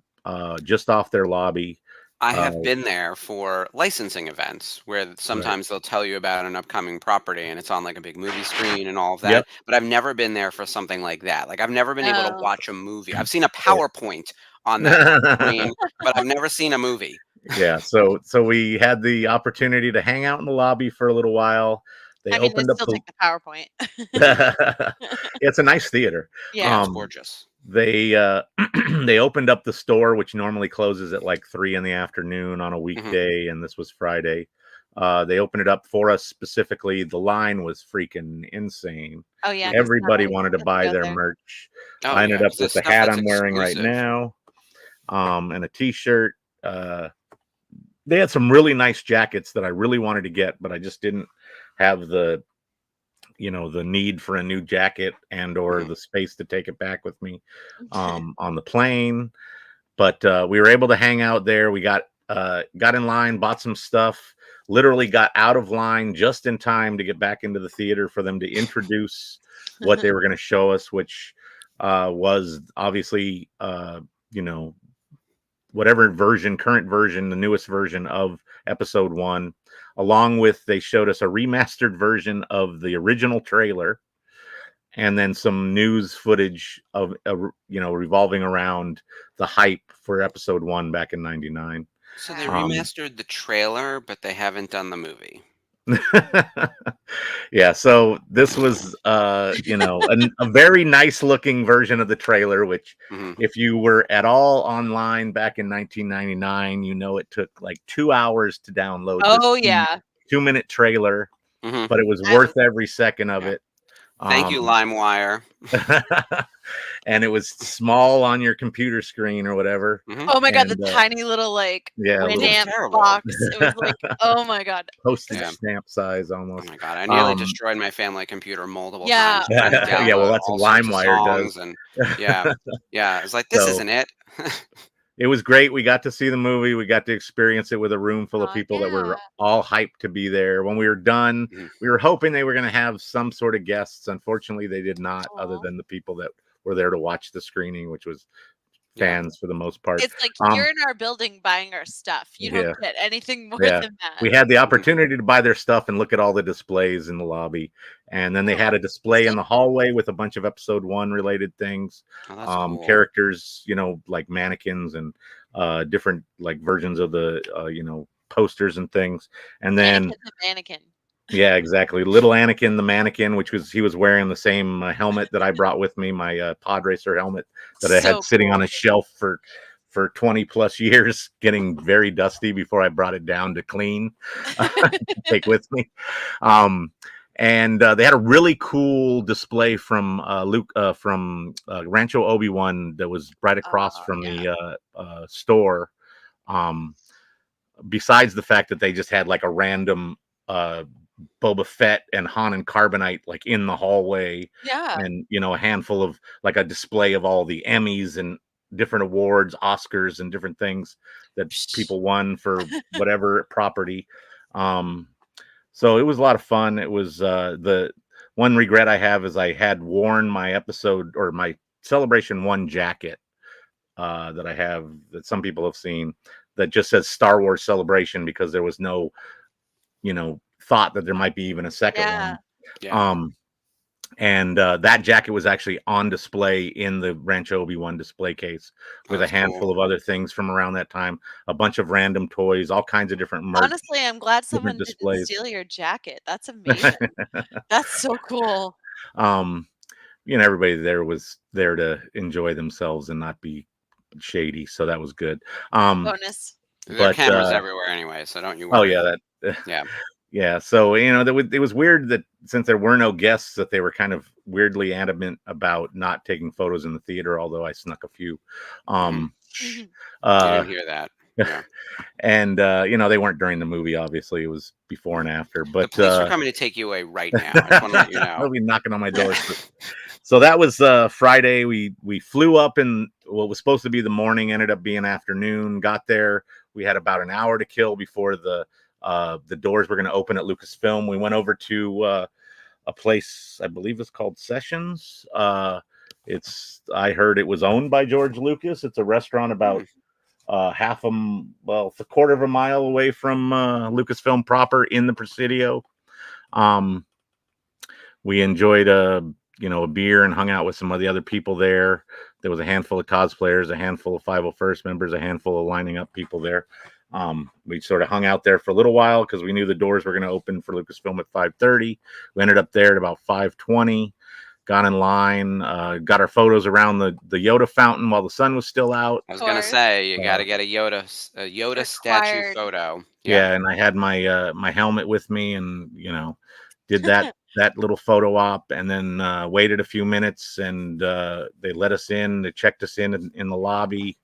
Speaker 1: just off their lobby.
Speaker 5: I have been there for licensing events where sometimes they'll tell you about an upcoming property and it's on like a big movie screen and all of that.
Speaker 1: Yep.
Speaker 5: But I've never been there for something like that. Like I've never been able to
Speaker 4: Oh.
Speaker 5: watch a movie. I've seen a PowerPoint on that screen, but I've never seen a movie.
Speaker 1: Yeah. So we had the opportunity to hang out in the lobby for a little while. They
Speaker 4: I mean,
Speaker 1: opened
Speaker 4: they
Speaker 1: up
Speaker 4: still take the PowerPoint.
Speaker 1: It's a nice theater.
Speaker 4: Yeah.
Speaker 5: It's gorgeous.
Speaker 1: They they opened up the store, which normally closes at like 3 in the afternoon on a weekday, and this was Friday. They opened it up for us specifically. The line was freaking insane.
Speaker 4: Oh yeah.
Speaker 1: Everybody wanted to buy their merch.
Speaker 5: Oh,
Speaker 1: I ended
Speaker 5: yeah,
Speaker 1: up
Speaker 5: 'cause
Speaker 1: with
Speaker 5: there's
Speaker 1: the
Speaker 5: stuff
Speaker 1: hat
Speaker 5: that's
Speaker 1: I'm wearing right
Speaker 5: exclusive.
Speaker 1: now, and a t-shirt. They had some really nice jackets that I really wanted to get, but I just didn't have the need for a new jacket and or the space to take it back with me on the plane. But we were able to hang out there. We got in line, bought some stuff, literally got out of line just in time to get back into the theater for them to introduce what they were going to show us, which was obviously whatever version, current version, the newest version of episode 1, along with they showed us a remastered version of the original trailer, and then some news footage of revolving around the hype for episode 1 back in '99.
Speaker 5: So they
Speaker 1: Um,
Speaker 5: remastered the trailer, but they haven't done the movie.
Speaker 1: Yeah, so this was a very nice looking version of the trailer, which
Speaker 5: Mhm.
Speaker 1: if you were at all online back in 1999, it took like 2 hours to download
Speaker 4: Oh
Speaker 1: this
Speaker 4: yeah.
Speaker 1: 2-minute trailer,
Speaker 5: Mhm.
Speaker 1: but it was
Speaker 4: I
Speaker 1: worth every second of
Speaker 5: Yeah.
Speaker 1: it.
Speaker 5: Thank you, LimeWire.
Speaker 1: And it was small on your computer screen or whatever.
Speaker 5: Mhm.
Speaker 4: Oh my god, the
Speaker 1: And,
Speaker 4: tiny little like
Speaker 1: yeah, little
Speaker 4: Winamp
Speaker 5: terrible.
Speaker 4: box. It was like, oh my god.
Speaker 1: postage
Speaker 5: Yeah.
Speaker 1: stamp size
Speaker 5: Oh
Speaker 1: almost.
Speaker 5: my god, I nearly
Speaker 1: Um,
Speaker 5: destroyed my family computer multiple
Speaker 4: Yeah.
Speaker 5: times trying to download
Speaker 1: Yeah, well, that's
Speaker 5: all
Speaker 1: what
Speaker 5: sorts of
Speaker 1: LimeWire does.
Speaker 5: songs and yeah. It's like, this
Speaker 1: So
Speaker 5: isn't it.
Speaker 1: it was great. We got to see the movie. We got to experience it with a room full of
Speaker 4: Aw,
Speaker 1: people that were
Speaker 4: yeah.
Speaker 1: all hyped to be there. When we were done,
Speaker 5: Mhm.
Speaker 1: we were hoping they were going to have some sort of guests. Unfortunately, they did not, other
Speaker 4: Aw.
Speaker 1: than the people that were there to watch the screening, which was
Speaker 5: Yeah.
Speaker 1: fans for the most part.
Speaker 4: It's like you're in our building buying our stuff. You
Speaker 1: Yeah.
Speaker 4: don't get anything more
Speaker 1: Yeah.
Speaker 4: than that.
Speaker 1: We had the opportunity to buy their stuff and look at all the displays in the lobby. And then they had a display in the hallway with a bunch of episode 1 related things.
Speaker 5: Oh, that's cool.
Speaker 1: Characters, like mannequins and different like versions of the posters and things. And then
Speaker 4: Anakin the mannequin.
Speaker 1: yeah, exactly. Little Anakin the mannequin, he was wearing the same helmet that I brought with me, my pod racer helmet that I had
Speaker 4: So
Speaker 1: sitting on
Speaker 4: cool.
Speaker 1: a shelf for 20 plus years, getting very dusty before I brought it down to clean to take with me. And they had a really cool display from Luke from Rancho Obi-Wan that was right across from the store. Besides the fact that they just had like a random Boba Fett and Han and Carbonite like in the hallway,
Speaker 4: Yeah.
Speaker 1: and a handful of like a display of all the Emmys and different awards, Oscars, and different things that people won for whatever property. So it was a lot of fun. It was the one regret I have is I had worn my episode or my Celebration 1 jacket that I have that some people have seen that just says Star Wars Celebration because there was no, thought that there might be even a second one.
Speaker 5: Yeah.
Speaker 1: And that jacket was actually on display in the Rancho Obi-Wan display case with a handful of other things from around that time, a bunch of random toys, all kinds of different merch.
Speaker 4: Honestly, I'm glad someone didn't
Speaker 1: displays.
Speaker 4: steal your jacket. That's amazing. That's so cool.
Speaker 1: Everybody there was there to enjoy themselves and not be shady, so that was good.
Speaker 4: Bonus.
Speaker 5: There are cameras everywhere anyway, so don't you worry.
Speaker 1: Oh yeah,
Speaker 5: Yeah.
Speaker 1: Yeah, so it was weird that since there were no guests, that they were kind of weirdly adamant about not taking photos in the theater. Although I snuck a few.
Speaker 5: You didn't hear that. Yeah.
Speaker 1: And they weren't during the movie. Obviously, it was before and after. But
Speaker 5: the police are coming to take you away right now. I just want to let you know.
Speaker 1: They'll be knocking on my door. So that was Friday. We flew up in what was supposed to be the morning, ended up being afternoon. Got there. We had about an hour to kill before the doors were going to open at Lucasfilm. We went over to a place, I believe it's called Sessions. I heard it was owned by George Lucas. It's a restaurant about it's a quarter of a mile away from Lucasfilm proper in the Presidio. We enjoyed a beer and hung out with some of the other people there. There was a handful of cosplayers, a handful of 501st members, a handful of lining up people there. We sort of hung out there for a little while because we knew the doors were going to open for Lucasfilm at 5:30. We ended up there at about 5:20, got in line, got our photos around the Yoda fountain while the sun was still out.
Speaker 5: I was going to say, you got to get a Yoda statue photo.
Speaker 1: Yeah, and I had my my helmet with me and, did that little photo op, and then waited a few minutes, and they let us in. They checked us in the lobby.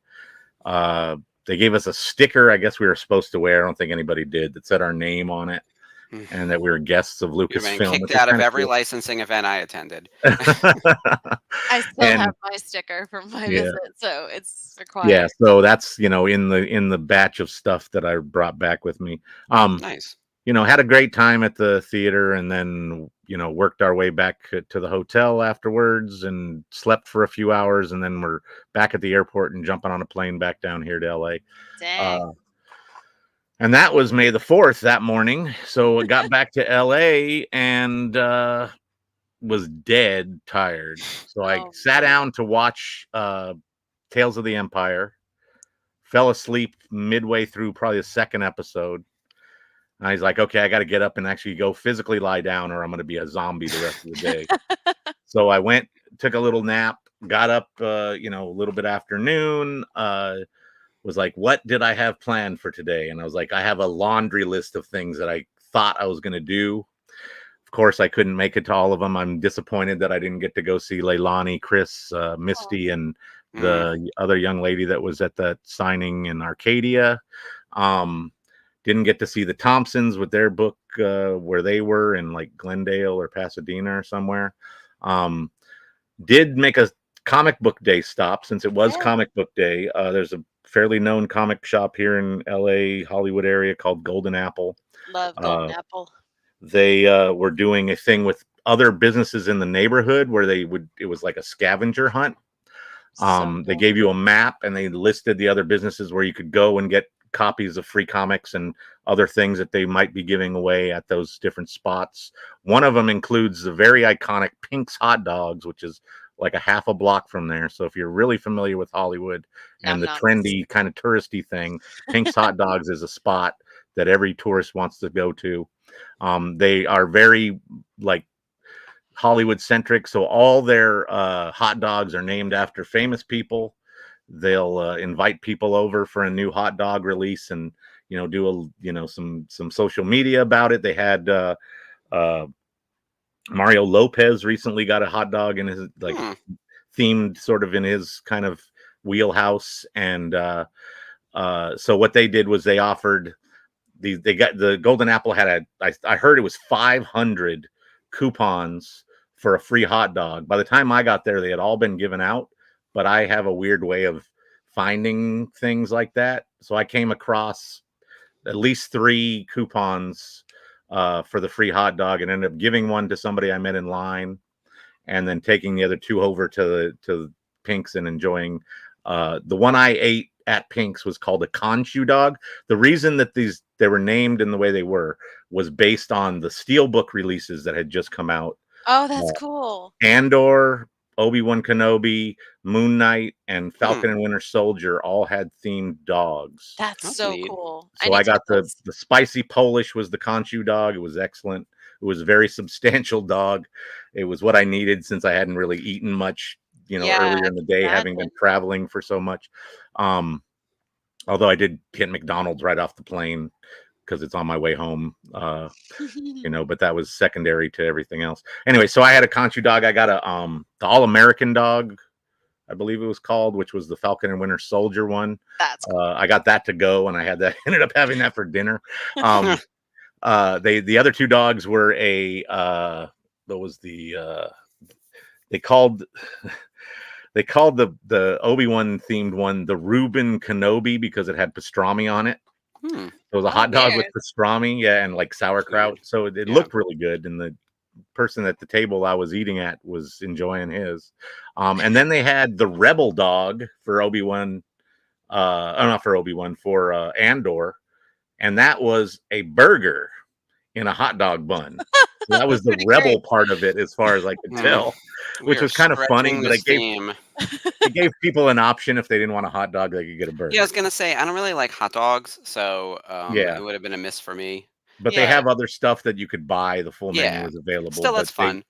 Speaker 1: They gave us a sticker, I guess we were supposed to wear. I don't think anybody did, that said our name on it and that we were guests of Lucasfilm.
Speaker 5: You've been kicked out of every licensing event I attended.
Speaker 4: I still have my sticker from my visit, so it's required.
Speaker 1: Yeah, so that's in the batch of stuff that I brought back with me.
Speaker 5: Nice.
Speaker 1: had a great time at the theater, and then worked our way back to the hotel afterwards and slept for a few hours, and then we're back at the airport and jumping on a plane back down here to LA.
Speaker 4: Dang.
Speaker 1: And that was May the 4th that morning. So I got back to LA and was dead tired. So I sat down to watch Tales of the Empire, fell asleep midway through probably the second episode. And I was like, okay, I got to get up and actually go physically lie down, or I'm going to be a zombie the rest of the day. So I went, took a little nap, got up, a little bit after noon, was like, what did I have planned for today? And I was like, I have a laundry list of things that I thought I was going to do. Of course, I couldn't make it to all of them. I'm disappointed that I didn't get to go see Leilani, Chris, Misty, and the other young lady that was at that signing in Arcadia. Didn't get to see the Thompsons with their book where they were in like Glendale or Pasadena or somewhere. Did make a comic book day stop since it was comic book day. There's a fairly known comic shop here in LA, Hollywood area called Golden Apple.
Speaker 4: Love Golden Apple.
Speaker 1: They were doing a thing with other businesses in the neighborhood where it was like a scavenger hunt. They gave you a map and they listed the other businesses where you could go and get copies of free comics and other things that they might be giving away at those different spots. One of them includes the very iconic Pink's Hot Dogs, which is like a half a block from there. So if you're really familiar with Hollywood and the trendy kind of touristy thing, Pink's Hot Dogs is a spot that every tourist wants to go to. They are very like Hollywood centric. So all their hot dogs are named after famous people. They'll invite people over for a new hot dog release and, do some social media about it. They had Mario Lopez recently got a hot dog in his themed sort of in his kind of wheelhouse. And so what they did was they offered they got the Golden Apple had I heard it was 500 coupons for a free hot dog. By the time I got there, they had all been given out, but I have a weird way of finding things like that. So I came across at least 3 coupons for the free hot dog and ended up giving one to somebody I met in line and then taking the other 2 over to Pink's and enjoying. The one I ate at Pink's was called a Conchu dog. The reason that they were named in the way they were was based on the Steelbook releases that had just come out.
Speaker 4: Oh, that's cool.
Speaker 1: Andor, Obi-Wan Kenobi, Moon Knight, and Falcon and Winter Soldier all had themed dogs.
Speaker 4: That's so cool.
Speaker 1: So I got the spicy Polish was the Conchu dog. It was excellent. It was a very substantial dog. It was what I needed since I hadn't really eaten much, earlier in the day, having been traveling for so much. Although I did get McDonald's right off the plane because it's on my way home, but that was secondary to everything else. Anyway, so I had a Conchu dog. I got the All-American dog, I believe it was called, which was the Falcon and Winter Soldier one.
Speaker 4: That's cool.
Speaker 1: I got that to go, and I had that. Ended up having that for dinner. The other 2 dogs were they called the Obi-Wan themed one the Reuben Kenobi because it had pastrami on it. So it was a hot dog with pastrami, and like sauerkraut. So it looked really good, and the person at the table I was eating at was enjoying his. And then they had the Rebel dog for Obi-Wan, not for Obi-Wan, for Andor, and that was a burger in a hot dog bun. So that was the Rebel part of it, as far as I could tell, which was kind of funny. But it gave people an option if they didn't want a hot dog, they could get a burger.
Speaker 5: Yeah, I was gonna say I don't really like hot dogs, so it would have been a miss for me.
Speaker 1: But they have other stuff that you could buy. The full menu is available.
Speaker 5: Still, that's fun.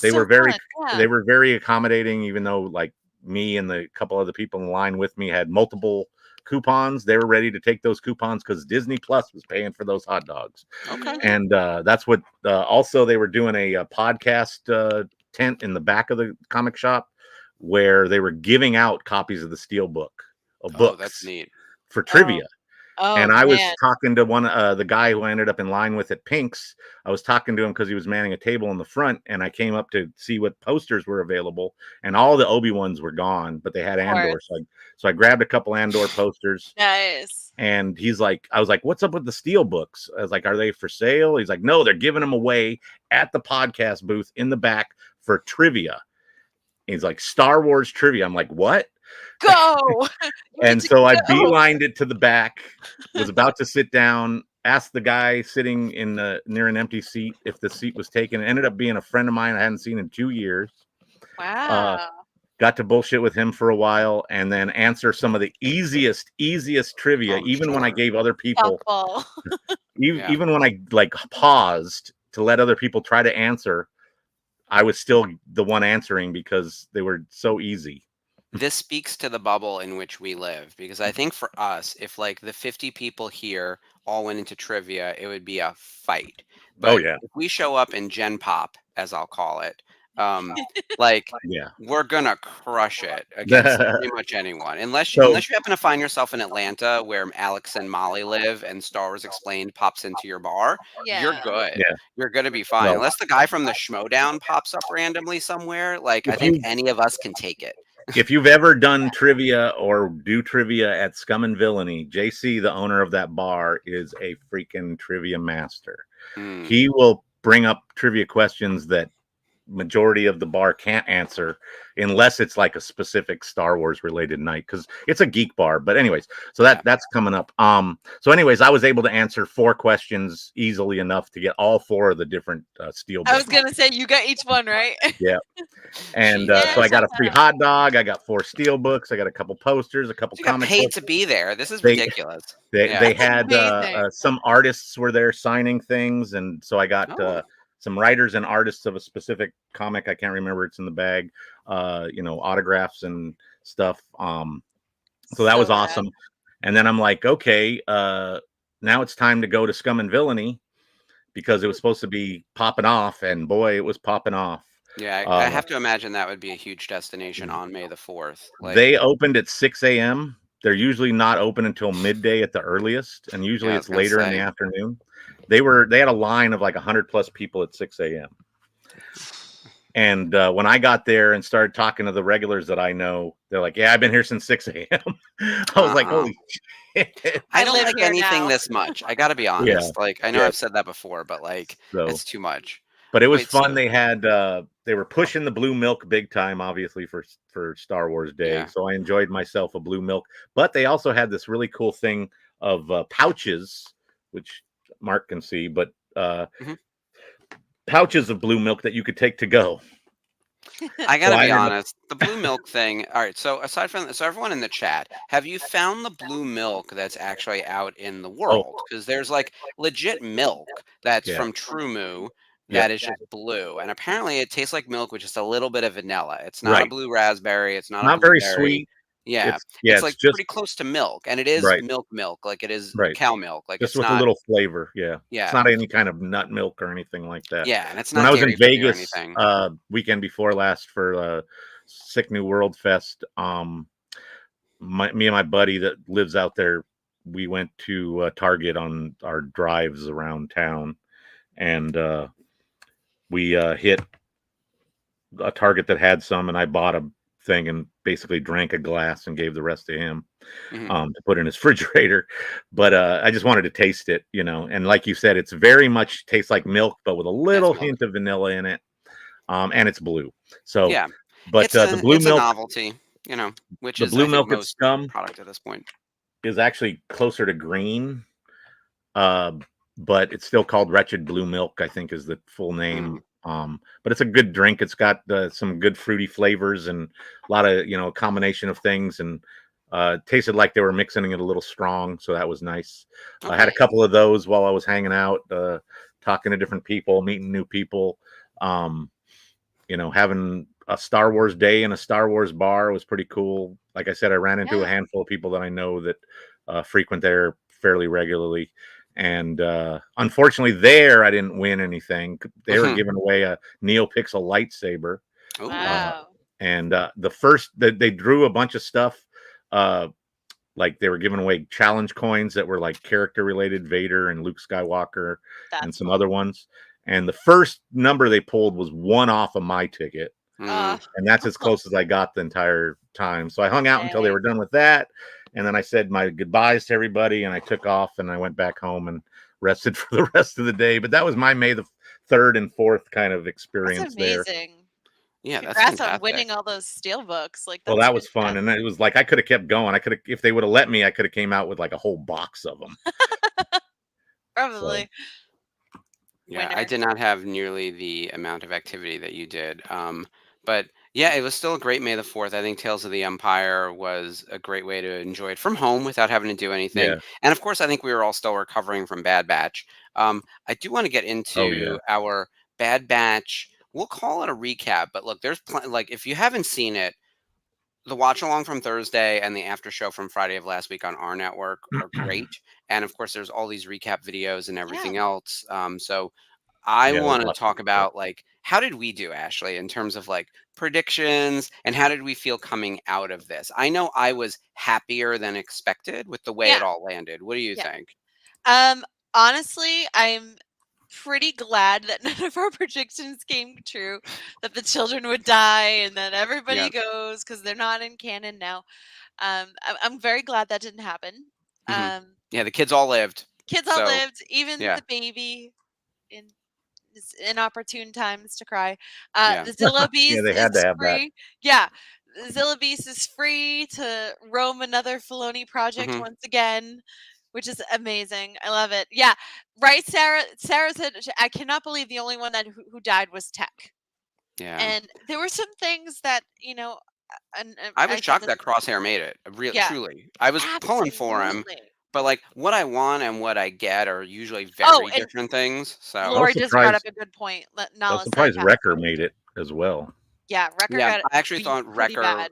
Speaker 1: They were very accommodating, even though like me and the couple other people in line with me had multiple coupons. They were ready to take those coupons because Disney Plus was paying for those hot dogs.
Speaker 5: Okay.
Speaker 1: And that's what also they were doing a podcast tent in the back of the comic shop where they were giving out copies of the Steelbook of books.
Speaker 5: That's neat.
Speaker 1: For trivia.
Speaker 4: Oh
Speaker 1: And I was
Speaker 4: man.
Speaker 1: talking to the guy who I ended up in line with at Pink's. I was talking to him because he was manning a table in the front, and I came up to see what posters were available, and all the Obi-Wans were gone, but they had
Speaker 4: Of
Speaker 1: Andor.
Speaker 4: course.
Speaker 1: So I grabbed a couple Andor posters,
Speaker 4: Nice.
Speaker 1: and I was like, "What's up with the steel books?" I was like, "Are they for sale?" He's like, "No, they're giving them away at the podcast booth in the back for trivia." He's like, "Star Wars trivia." I'm like, "What?"
Speaker 4: Go. You get
Speaker 1: And
Speaker 4: to
Speaker 1: so I
Speaker 4: go.
Speaker 1: beelined it to the back, was about to sit down, asked the guy sitting near an empty seat if the seat was taken. It ended up being a friend of mine I hadn't seen in 2 years.
Speaker 4: Wow.
Speaker 1: Got to bullshit with him for a while and then answer some of the easiest trivia,
Speaker 5: Oh,
Speaker 1: even when I
Speaker 5: sure.
Speaker 1: gave other people,
Speaker 4: Softball.
Speaker 5: Yeah.
Speaker 1: even when I like paused to let other people try to answer, I was still the one answering because they were so easy.
Speaker 5: This speaks to the bubble in which we live, because I think for us, if like the 50 people here all went into trivia, it would be a fight.
Speaker 1: Oh
Speaker 5: But
Speaker 1: yeah,
Speaker 5: if we show up in Gen Pop, as I'll call it, like
Speaker 1: yeah.
Speaker 5: we're gonna crush it against pretty much anyone, unless
Speaker 1: So
Speaker 5: you happen to find yourself in Atlanta where Alex and Molly live and Star Wars Explained pops into your bar. You're
Speaker 4: Yeah.
Speaker 5: good.
Speaker 1: yeah,
Speaker 5: You're gonna be fine,
Speaker 1: well,
Speaker 5: unless the guy from the Schmodown pops up randomly somewhere. Like I
Speaker 1: if
Speaker 5: think
Speaker 1: you
Speaker 5: any of us can take it.
Speaker 1: if you've ever done trivia or do trivia at Scum and Villainy, JC, the owner of that bar, is a freaking trivia master.
Speaker 5: Mm.
Speaker 1: He will bring up trivia questions that majority of the bar can't answer unless it's like a specific Star Wars related night, because it's a geek bar. But anyways, so that's coming up. So anyways, I was able to answer 4 questions easily enough to get all 4 of the different steel
Speaker 4: I was
Speaker 1: books.
Speaker 4: gonna say you got each one, right?
Speaker 1: Yeah. And
Speaker 5: Jesus.
Speaker 1: so I got a free hot dog. I got 4 steel books. I got a couple posters, a couple
Speaker 5: You got
Speaker 1: comic
Speaker 5: paid
Speaker 1: books.
Speaker 5: to be there. This is
Speaker 1: They
Speaker 5: ridiculous.
Speaker 1: they
Speaker 5: Yeah.
Speaker 1: had
Speaker 4: amazing.
Speaker 1: some artists were there signing things, and so I got
Speaker 5: Oh.
Speaker 1: some writers and artists of a specific comic. I can't remember. It's in the bag. Autographs and stuff. So that was
Speaker 4: So rad.
Speaker 1: awesome. And then I'm like, okay, now it's time to go to Scum and Villainy because it was supposed to be popping off, and boy, it was popping off.
Speaker 5: Yeah, I have to imagine that would be a huge destination on May the 4th. Like,
Speaker 1: They opened at 6 a.m. They're usually not open until midday at the earliest, and usually
Speaker 5: yeah, I
Speaker 1: it's
Speaker 5: was gonna
Speaker 1: later in the
Speaker 5: say.
Speaker 1: afternoon. They had a line of like 100+ people at 6 a.m. And when I got there and started talking to the regulars that I know, they're like, "Yeah, I've been here since 6 a.m." I was like,
Speaker 5: Uh-uh.
Speaker 1: "Holy shit!"
Speaker 5: I
Speaker 4: I
Speaker 5: don't
Speaker 4: live
Speaker 5: like
Speaker 4: here
Speaker 5: anything
Speaker 4: now.
Speaker 5: this much. I gotta be
Speaker 1: Yeah,
Speaker 5: honest. Like, I know
Speaker 1: yeah.
Speaker 5: I've said that before, but like,
Speaker 1: So,
Speaker 5: it's too much.
Speaker 1: but it was
Speaker 5: Wait,
Speaker 1: fun.
Speaker 5: so
Speaker 1: They had they were pushing the blue milk big time, obviously for Star Wars Day.
Speaker 5: yeah.
Speaker 1: So I enjoyed myself a blue milk. But they also had this really cool thing of pouches, which Mark can see, but
Speaker 5: Mhm.
Speaker 1: pouches of blue milk that you could take to go.
Speaker 5: I
Speaker 1: So
Speaker 5: gotta
Speaker 1: I
Speaker 5: be
Speaker 1: ended up,
Speaker 5: honest. The blue milk thing. All right. So aside from so everyone in the chat, have you found the blue milk that's actually out in the
Speaker 1: oh
Speaker 5: world? Because there's like legit milk that's
Speaker 1: yeah,
Speaker 5: from Trumu
Speaker 1: yeah,
Speaker 5: that is just blue, and apparently it tastes like milk with just a little bit of vanilla. It's not a
Speaker 1: right.
Speaker 5: blue raspberry. It's not a
Speaker 1: Not very
Speaker 5: blueberry.
Speaker 1: sweet.
Speaker 5: Yeah, it's
Speaker 1: It's
Speaker 5: like
Speaker 1: just
Speaker 5: pretty close to milk, and it is
Speaker 1: right,
Speaker 5: milk, like it is
Speaker 1: right.
Speaker 5: cow milk. Like
Speaker 1: Just
Speaker 5: it's
Speaker 1: with a
Speaker 5: not.
Speaker 1: little flavor. Yeah, it's
Speaker 5: Yeah,
Speaker 1: not any kind of nut milk or anything like that.
Speaker 5: yeah, and it's
Speaker 1: When
Speaker 5: not
Speaker 1: I was in
Speaker 5: dairy free or
Speaker 1: Vegas
Speaker 5: anything.
Speaker 1: weekend before last for Sick New World Fest, me and my buddy that lives out there, we went to Target on our drives around town, and we hit a Target that had some, and I bought a thing and basically drank a glass and gave the rest to him
Speaker 5: Mhm.
Speaker 1: to put in his refrigerator. But I just wanted to taste it, and like you said, it's very much tastes like milk, but with a little
Speaker 5: It's milk.
Speaker 1: hint of vanilla in it, and it's blue. So,
Speaker 5: Yeah,
Speaker 1: but the blue
Speaker 5: it's a
Speaker 1: milk,
Speaker 5: novelty, which is I think
Speaker 1: at
Speaker 5: most
Speaker 1: Scum
Speaker 5: product at this point.
Speaker 1: is actually closer to green, uh, but it's still called Wretched Blue Milk, I think is the full name.
Speaker 5: Mm.
Speaker 1: But it's a good drink. It's got some good fruity flavors and a lot of combination of things, and tasted like they were mixing it a little strong, so that was nice. I had a
Speaker 5: Okay.
Speaker 1: couple of those while I was hanging out, talking to different people, meeting new people. Having a Star Wars day in a Star Wars bar was pretty cool. Like I said, I ran into a
Speaker 4: Yeah.
Speaker 1: handful of people that I know that frequent there fairly regularly. And unfortunately, there I didn't win anything. They were
Speaker 5: Mhm.
Speaker 1: giving away a NeoPixel lightsaber,
Speaker 5: Ooh.
Speaker 4: Wow.
Speaker 1: and the first that they drew a bunch of stuff. like they were giving away challenge coins that were like character related, Vader and Luke Skywalker and
Speaker 4: That's
Speaker 1: some
Speaker 4: fun.
Speaker 1: other ones. And the first number they pulled was one off of my ticket.
Speaker 5: Mm.
Speaker 1: And that's as close as I got the entire time. So I hung out until they
Speaker 4: Dang.
Speaker 1: were done with that. And then I said my goodbyes to everybody and I took off and I went back home and rested for the rest of the day. But that was my May the 3rd and 4th kind of
Speaker 4: That's
Speaker 1: experience there.
Speaker 4: amazing.
Speaker 5: Yeah, that's
Speaker 4: Congrats on
Speaker 5: fantastic.
Speaker 4: winning all those steel books. Like,
Speaker 1: Well,
Speaker 4: that's
Speaker 1: that was fun. And it was like I could have kept going. I could have, if they would have let me, I could have came out with like a whole box of them.
Speaker 4: probably.
Speaker 5: Yeah, I
Speaker 4: Winner.
Speaker 5: did not have nearly the amount of activity that you did. But yeah, it was still a great May the 4th. I think Tales of the Empire was a great way to enjoy it from home without having to do anything.
Speaker 1: Yeah.
Speaker 5: And of course, I think we were all still recovering from Bad Batch. I do want to get
Speaker 1: Oh, yeah.
Speaker 5: into our Bad Batch. We'll call it a recap, but look, there's like if you haven't seen it, the watch along from Thursday and the after show from Friday of last week on our network are great. And of course, there's all these recap videos and everything else. So I
Speaker 1: Yeah, there's
Speaker 5: want to
Speaker 1: lots of
Speaker 5: talk
Speaker 1: stuff.
Speaker 5: about like how did we do, Ashley, in terms of like predictions and how did we feel coming out of this? I know I was happier than expected with the way it
Speaker 4: Yeah.
Speaker 5: all landed. What do you
Speaker 4: Yeah.
Speaker 5: think?
Speaker 4: Honestly, I'm pretty glad that none of our predictions came true. That the children would die and that everybody
Speaker 5: Yeah.
Speaker 4: goes because they're not in canon now. I'm very glad that didn't happen.
Speaker 5: Mhm. Yeah, the kids all lived.
Speaker 4: Kids all
Speaker 5: So
Speaker 4: lived, even
Speaker 5: yeah,
Speaker 4: the baby in his inopportune times to cry.
Speaker 5: yeah,
Speaker 4: The Zilla
Speaker 1: Yeah,
Speaker 4: Beast
Speaker 1: they had to
Speaker 4: is
Speaker 1: have that.
Speaker 4: free. Yeah, the Zilla Beast is free to roam another Filoni project
Speaker 5: Mhm.
Speaker 4: once again, which is amazing. I love it. Yeah, right, Sarah. Sarah said, "I cannot believe the only one that who died was Tech."
Speaker 5: yeah.
Speaker 4: And there were some things that and
Speaker 5: I
Speaker 4: I
Speaker 5: was
Speaker 4: said
Speaker 5: shocked
Speaker 4: this.
Speaker 5: that Crosshair made it. Real,
Speaker 4: Yeah,
Speaker 5: truly, I was pulling for him,
Speaker 4: absolutely.
Speaker 5: but like what I want and what I get are usually
Speaker 4: Oh,
Speaker 5: very
Speaker 4: and
Speaker 5: different things.
Speaker 1: I
Speaker 5: So
Speaker 1: was
Speaker 4: Lori just brought up
Speaker 1: surprised.
Speaker 4: a good point.
Speaker 1: I was
Speaker 4: Nala say
Speaker 1: surprised
Speaker 4: passed
Speaker 1: Wrecker
Speaker 4: away.
Speaker 1: made it as well.
Speaker 4: Yeah, Wrecker
Speaker 5: yeah,
Speaker 4: got
Speaker 5: I actually
Speaker 4: beat
Speaker 5: thought
Speaker 4: pretty
Speaker 5: Wrecker.
Speaker 4: bad.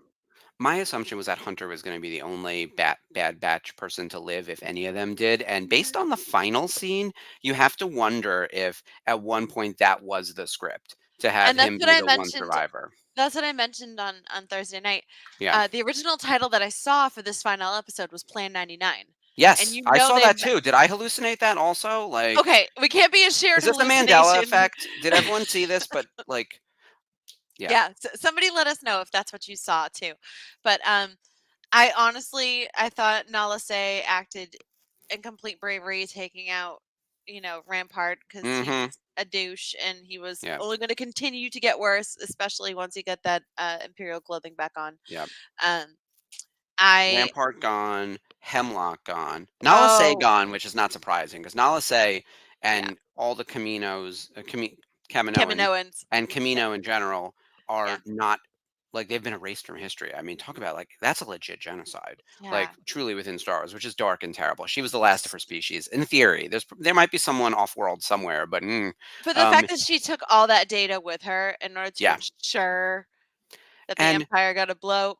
Speaker 5: My assumption was that Hunter was going to be the only Bad Batch person to live if any of them did. And based
Speaker 4: Mhm.
Speaker 5: on the final scene, you have to wonder if at one point that was the script to have
Speaker 4: And that's
Speaker 5: him
Speaker 4: what
Speaker 5: be
Speaker 4: I
Speaker 5: the one
Speaker 4: mentioned.
Speaker 5: survivor.
Speaker 4: That's what I mentioned on Thursday night.
Speaker 5: Yeah.
Speaker 4: The original title that I saw for this final episode was Plan 99. And
Speaker 5: Yes, I saw
Speaker 4: they
Speaker 5: that too. Did I hallucinate that also? Like,
Speaker 4: okay, we can't be a shared
Speaker 5: is this the Mandela
Speaker 4: hallucination.
Speaker 5: effect? Did everyone see this? But like, yeah.
Speaker 4: Yeah, somebody let us know if that's what you saw too. But I honestly I thought Nala Say acted in complete bravery taking out, Rampart because he
Speaker 5: Mm-hmm.
Speaker 4: was a douche and he was
Speaker 5: Yeah.
Speaker 4: only going to continue to get worse, especially once he got that Imperial clothing back on.
Speaker 5: Yeah.
Speaker 4: Um, I
Speaker 5: Rampart gone, Hemlock gone, Nala Se
Speaker 4: oh
Speaker 5: gone, which is not surprising because Nala Se
Speaker 4: yeah,
Speaker 5: and all the Kaminoans
Speaker 4: Kaminoans.
Speaker 5: and
Speaker 4: Yeah,
Speaker 5: Kamino in general
Speaker 4: yeah,
Speaker 5: are not like they've been erased from history. I mean, talk about like that's a legit genocide, like
Speaker 4: yeah.
Speaker 5: truly within Star Wars, which is dark and terrible. She was the last of her species. In theory, there might be someone off world somewhere, but
Speaker 4: But the
Speaker 5: um,
Speaker 4: fact that she took all that data with her in order to
Speaker 5: yeah,
Speaker 4: ensure that the
Speaker 5: and
Speaker 4: Empire got a blow,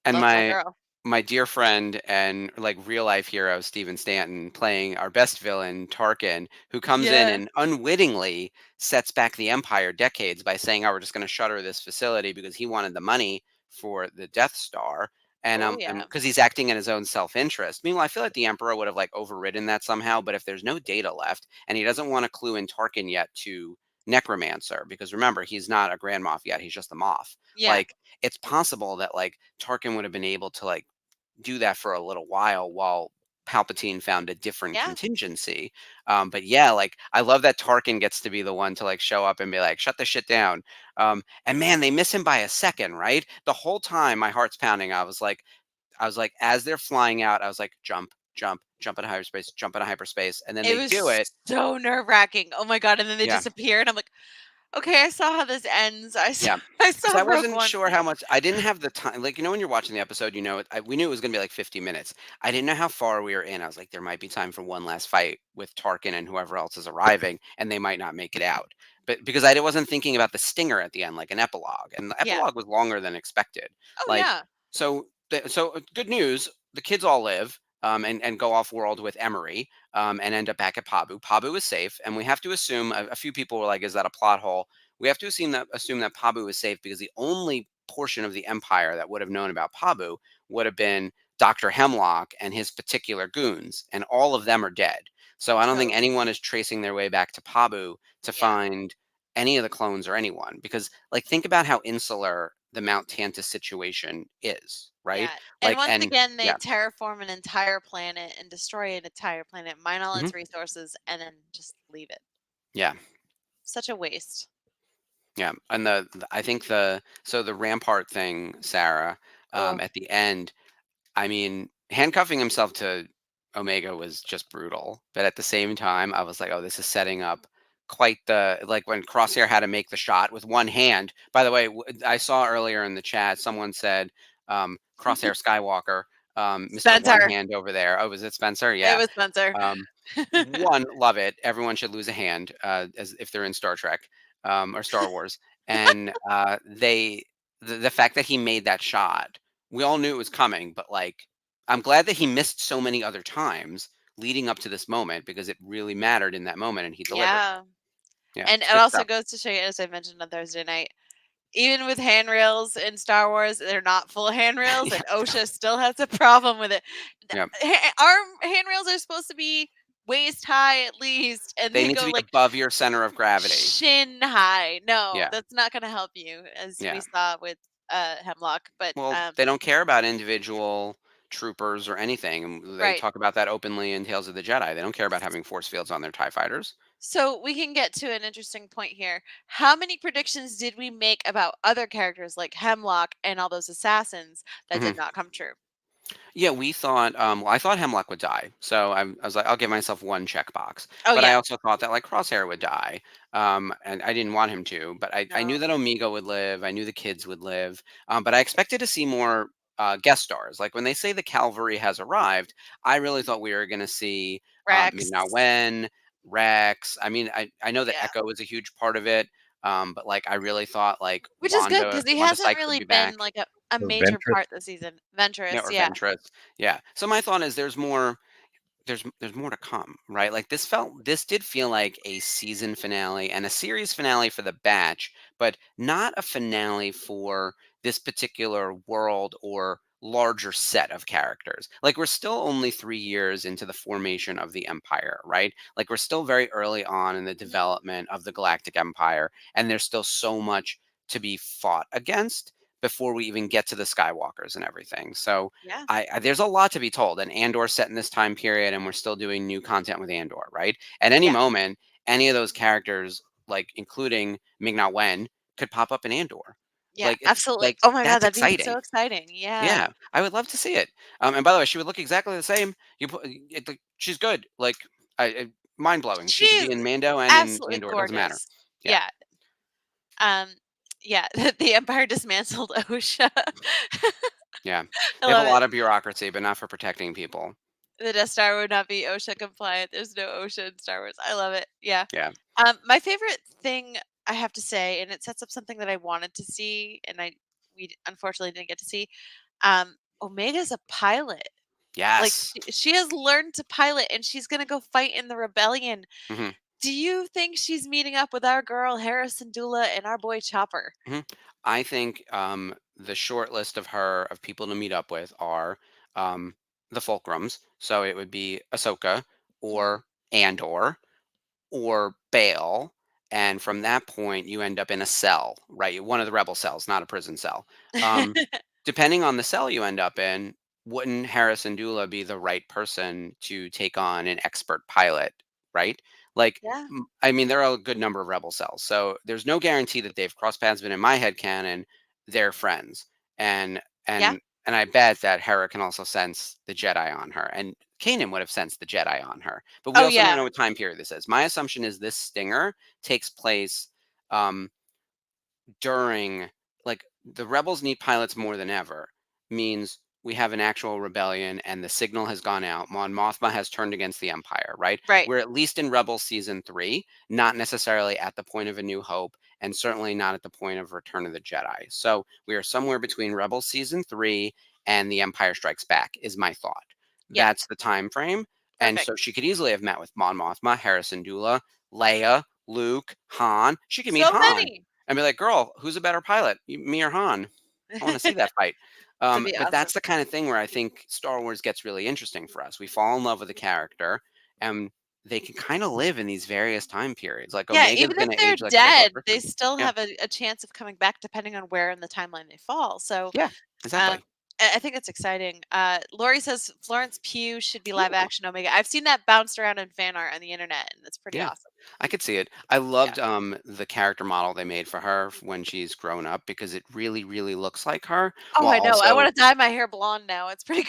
Speaker 5: and
Speaker 4: love that
Speaker 5: my
Speaker 4: girl.
Speaker 5: my dear friend and like real life hero Steven Stanton playing our best villain Tarkin, who comes in
Speaker 4: Yeah.
Speaker 5: and unwittingly sets back the Empire decades by saying, "Oh, we're just going to shutter this facility because he wanted the money for the Death Star." And
Speaker 4: Oh yeah.
Speaker 5: because he's acting in his own self-interest. Meanwhile, I feel like the Emperor would have like overridden that somehow. But if there's no data left, and he doesn't want to clue in Tarkin yet to Necromancer, because remember he's not a Grand Moff yet; he's just a Moff.
Speaker 4: Yeah.
Speaker 5: Like it's possible that like Tarkin would have been able to like do that for a little while Palpatine found a different
Speaker 4: Yeah.
Speaker 5: contingency. But yeah, like I love that Tarkin gets to be the one to like show up and be like, shut the shit down. And man, they miss him by a second, right? The whole time my heart's pounding. I was like, as they're flying out, I was like, jump, jump, jump into hyperspace, jump into hyperspace. And then
Speaker 4: It
Speaker 5: they do
Speaker 4: was
Speaker 5: it.
Speaker 4: so nerve-wracking. Oh my god, and then they
Speaker 5: Yeah.
Speaker 4: disappear and I'm like, "Okay, I saw how this ends. I saw
Speaker 5: Yeah.
Speaker 4: I
Speaker 5: Because
Speaker 4: saw
Speaker 5: I
Speaker 4: Rogue
Speaker 5: wasn't
Speaker 4: One."
Speaker 5: sure how much I didn't have the time. Like, when you're watching the episode, we knew it was going to be like 50 minutes. I didn't know how far we were in. I was like, there might be time for one last fight with Tarkin and whoever else is arriving, and they might not make it out. But because I wasn't thinking about the stinger at the end, like an epilogue, and the
Speaker 4: Yeah.
Speaker 5: epilogue was longer than expected.
Speaker 4: Oh
Speaker 5: Like,
Speaker 4: yeah.
Speaker 5: so good news. The kids all live. And go off world with Emery and end up back at Pabu. Pabu is safe, and we have to assume a few people were like, "Is that a plot hole?" We have to assume that Pabu is safe because the only portion of the Empire that would have known about Pabu would have been Dr. Hemlock and his particular goons, and all of them are dead. So I don't think
Speaker 4: True.
Speaker 5: anyone is tracing their way back to Pabu to
Speaker 4: Yeah.
Speaker 5: find any of the clones or anyone, because like think about how insular the Mount Tantus situation is, right?
Speaker 4: Yeah. And
Speaker 5: Like,
Speaker 4: once
Speaker 5: and
Speaker 4: again, they
Speaker 5: yeah,
Speaker 4: terraform an entire planet and destroy an entire planet, mine all
Speaker 5: hmm
Speaker 4: its resources, and then just leave it.
Speaker 5: yeah,
Speaker 4: Such a waste.
Speaker 5: yeah. And I think the Rampart thing, Sarah,
Speaker 4: Oh,
Speaker 5: at the end, I mean, handcuffing himself to Omega was just brutal, but at the same time, I was like, "Oh, this is setting up quite the like when Crosshair had to make the shot with one hand." By the way, I saw earlier in the chat someone said Crosshair Skywalker, Mr. One
Speaker 4: Spencer.
Speaker 5: Hand over there. Oh, was it Spencer?
Speaker 4: It
Speaker 5: Yeah.
Speaker 4: was Spencer.
Speaker 5: Um, one, love it. Everyone should lose a hand, as if they're in Star Trek or Star Wars. And the fact that he made that shot, we all knew it was coming, but like, I'm glad that he missed so many other times leading up to this moment because it really mattered in that moment, and he delivered.
Speaker 4: Yeah.
Speaker 5: Yeah,
Speaker 4: And
Speaker 5: it's
Speaker 4: it
Speaker 5: good
Speaker 4: also
Speaker 5: stuff.
Speaker 4: goes to show you, as I mentioned on Thursday night, even with handrails in Star Wars, they're not full handrails,
Speaker 5: Yeah,
Speaker 4: and OSHA still has a problem with it.
Speaker 5: yeah.
Speaker 4: Our handrails are supposed to be waist high at least, and
Speaker 5: They
Speaker 4: they
Speaker 5: need to
Speaker 4: go
Speaker 5: be
Speaker 4: like
Speaker 5: above your center of gravity.
Speaker 4: shin high. No,
Speaker 5: Yeah,
Speaker 4: that's not going to help you, as we
Speaker 5: yeah.
Speaker 4: saw with Hemlock. But
Speaker 5: Well, they don't care about individual troopers or anything. And they
Speaker 4: right.
Speaker 5: talk about that openly in Tales of the Jedi. They don't care about having force fields on their TIE fighters.
Speaker 4: So we can get to an interesting point here. How many predictions did we make about other characters like Hemlock and all those assassins that
Speaker 5: Mhm.
Speaker 4: did not come true?
Speaker 5: Yeah, we thought, well, I thought Hemlock would die. So I was like, I'll give myself one checkbox.
Speaker 4: Oh
Speaker 5: But I
Speaker 4: yeah.
Speaker 5: also thought that like Crosshair would die. And I didn't want him to, but I knew
Speaker 4: No.
Speaker 5: that Omega would live. I knew the kids would live. But I expected to see more guest stars. Like when they say the cavalry has arrived, I really thought we were going to see
Speaker 4: Rex.
Speaker 5: Ming-Na Wen, Rex. I mean, I know that
Speaker 4: Yeah.
Speaker 5: Echo is a huge part of it. But like I really thought like
Speaker 4: Which is good because he
Speaker 5: Wanda
Speaker 4: hasn't
Speaker 5: Sykes would
Speaker 4: really
Speaker 5: be back.
Speaker 4: been like a
Speaker 1: The
Speaker 4: major
Speaker 1: Ventress.
Speaker 4: part this season.
Speaker 5: Yeah,
Speaker 4: Ventress,
Speaker 5: or
Speaker 4: yeah.
Speaker 5: Ventress. Yeah. So my thought is there's more to come, right? Like this did feel like a season finale and a series finale for the batch, but not a finale for this particular world or larger set of characters. Like we're still only 3 years into the formation of the empire, right? Like we're still very early on in the
Speaker 4: Mhm.
Speaker 5: development of the galactic empire, and there's still so much to be fought against before we even get to the Skywalkers and everything. So
Speaker 4: Yeah.
Speaker 5: there's a lot to be told, and Andor's set in this time period, and we're still doing new content with Andor, right? At any
Speaker 4: Yeah.
Speaker 5: moment, any of those characters, like including Ming-Na Wen, could pop up in Andor.
Speaker 4: Yeah,
Speaker 5: Like it's
Speaker 4: absolutely.
Speaker 5: like
Speaker 4: Oh my god,
Speaker 5: that's
Speaker 4: that'd be
Speaker 5: exciting.
Speaker 4: so exciting. Yeah.
Speaker 5: Yeah, I would love to see it. And by the way, she would look exactly the same. Like, she's good. Like mind blowing. She could be
Speaker 4: She's
Speaker 5: in Mando and in
Speaker 4: absolutely
Speaker 5: Andor. It doesn't matter.
Speaker 4: gorgeous.
Speaker 5: Yeah,
Speaker 4: Yeah. Um yeah, the Empire dismantled OSHA.
Speaker 5: yeah.
Speaker 4: I
Speaker 5: They have a
Speaker 4: love it.
Speaker 5: lot of bureaucracy, but not for protecting people.
Speaker 4: The Death Star would not be OSHA compliant. There's no OSHA in Star Wars. I love it. Yeah.
Speaker 5: Yeah.
Speaker 4: My favorite thing I have to say, and it sets up something that I wanted to see, and we unfortunately didn't get to see. Omega's a pilot. Like
Speaker 5: Yes.
Speaker 4: she has learned to pilot, and she's gonna go fight in the rebellion.
Speaker 5: hmm
Speaker 4: Do you think she's meeting up with our girl Harrison Dula and our boy Chopper?
Speaker 5: hmm I think the short list of people to meet up with are um, the Fulcrums. So it would be Ahsoka
Speaker 4: Mhm.
Speaker 5: or Andor or Bail. And from that point, you end up in a cell, right? One of the rebel cells, not a prison cell. Um, depending on the cell you end up in, wouldn't Harris and Dula be the right person to take on an expert pilot, right? Like,
Speaker 4: Yeah.
Speaker 5: I mean, there are a good number of rebel cells, so there's no guarantee that they've crossed paths. But in my head canon, they're friends, and
Speaker 4: Yeah.
Speaker 5: and and I bet that Hera can also sense the Jedi on her, and Kanan would have sensed the Jedi on her. But we
Speaker 4: Oh
Speaker 5: also don't know
Speaker 4: yeah.
Speaker 5: what time period this is. My assumption is this stinger takes place um, during like the rebels need pilots more than ever means we have an actual rebellion and the signal has gone out. Mon Mothma has turned against the Empire, right?
Speaker 4: Right.
Speaker 5: We're at least in Rebels season 3, not necessarily at the point of A New Hope, and certainly not at the point of Return of the Jedi. So we are somewhere between Rebels season 3 and The Empire Strikes Back, is my thought.
Speaker 4: Yeah.
Speaker 5: That's the time frame. And
Speaker 4: Perfect.
Speaker 5: so she could easily have met with Mon Mothma, Harrison Dula, Leia, Luke, Han. She could meet
Speaker 4: So
Speaker 5: Han
Speaker 4: many.
Speaker 5: and be like, "Girl, who's a better pilot, me or Han?" I want to see that fight.
Speaker 4: That'd be
Speaker 5: But
Speaker 4: awesome.
Speaker 5: that's the kind of thing where I think Star Wars gets really interesting for us. We fall in love with the character, and they can kind of live in these various time periods. Like
Speaker 4: Yeah,
Speaker 5: Omega's
Speaker 4: even if
Speaker 5: going to
Speaker 4: they're
Speaker 5: age like a regular
Speaker 4: dead, they
Speaker 5: person.
Speaker 4: still
Speaker 5: Yeah,
Speaker 4: have a chance of coming back depending on where in the timeline they fall. So,
Speaker 5: yeah,
Speaker 4: um,
Speaker 5: exactly.
Speaker 4: I think it's exciting. Lori says Florence Pugh should be live action Omega. I've seen that bounced around in fan art on the internet, and it's pretty
Speaker 5: Yeah,
Speaker 4: awesome.
Speaker 5: I could see it. I
Speaker 4: Yeah.
Speaker 5: loved the character model they made for her when she's grown up because it really, really looks like her,
Speaker 4: Oh,
Speaker 5: while
Speaker 4: I know. I
Speaker 5: also
Speaker 4: want to dye my hair blonde now. It's pretty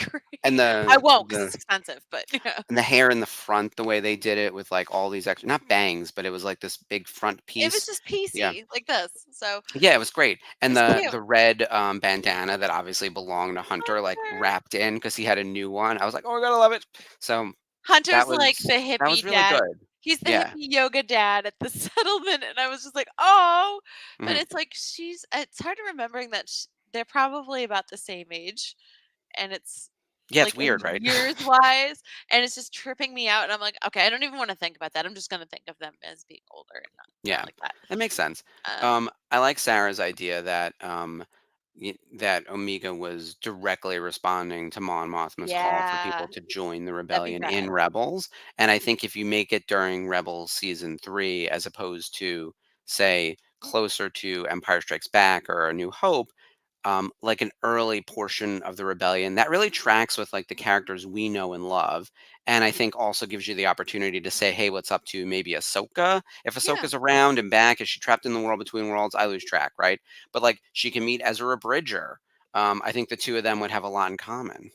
Speaker 5: and
Speaker 4: great. I won't because
Speaker 5: the
Speaker 4: it's expensive, but yeah.
Speaker 5: and the hair in the front, the way they did it with like all these extra, not bangs, but it was like this big front
Speaker 4: It was
Speaker 5: piece.
Speaker 4: just
Speaker 5: Yeah.
Speaker 4: PC like this. So
Speaker 5: Yeah, it was great. And
Speaker 4: it's cute.
Speaker 5: the red bandana that obviously belonged to Hunter, like
Speaker 4: Hunter.
Speaker 5: wrapped in because he had a new one. I was like, oh, I gotta love it. So
Speaker 4: Hunter's like the
Speaker 5: that was
Speaker 4: hippie
Speaker 5: really
Speaker 4: dad.
Speaker 5: good.
Speaker 4: He's the
Speaker 5: Yeah.
Speaker 4: hippie yoga dad at the settlement, and I was just like, "Oh!" But
Speaker 5: Mhm.
Speaker 4: it's like it's hard remembering that they're probably about the same age, and it's
Speaker 5: Yeah, it's
Speaker 4: like in
Speaker 5: weird, right?
Speaker 4: years wise, and it's just tripping me out. And I'm like, okay, I don't even want to think about that. I'm just gonna think of them as being older and not
Speaker 5: Yeah,
Speaker 4: like that.
Speaker 5: that makes sense.
Speaker 4: Um,
Speaker 5: I like Sarah's idea that that Omega was directly responding to Mon Mothma's call for
Speaker 4: yeah,
Speaker 5: people to join the
Speaker 4: that'd be
Speaker 5: rebellion
Speaker 4: rad.
Speaker 5: in Rebels, and I think if you make it during Rebels season 3, as opposed to say closer to Empire Strikes Back or A New Hope, like an early portion of the rebellion that really tracks with like the characters we know and love, and I think also gives you the opportunity to say, hey, what's up to maybe Ahsoka? If
Speaker 4: Yeah.
Speaker 5: Ahsoka's around and back, is she trapped in the world between worlds? I lose track, right? But like she can meet Ezra Bridger. I think the two of them would have a lot in common.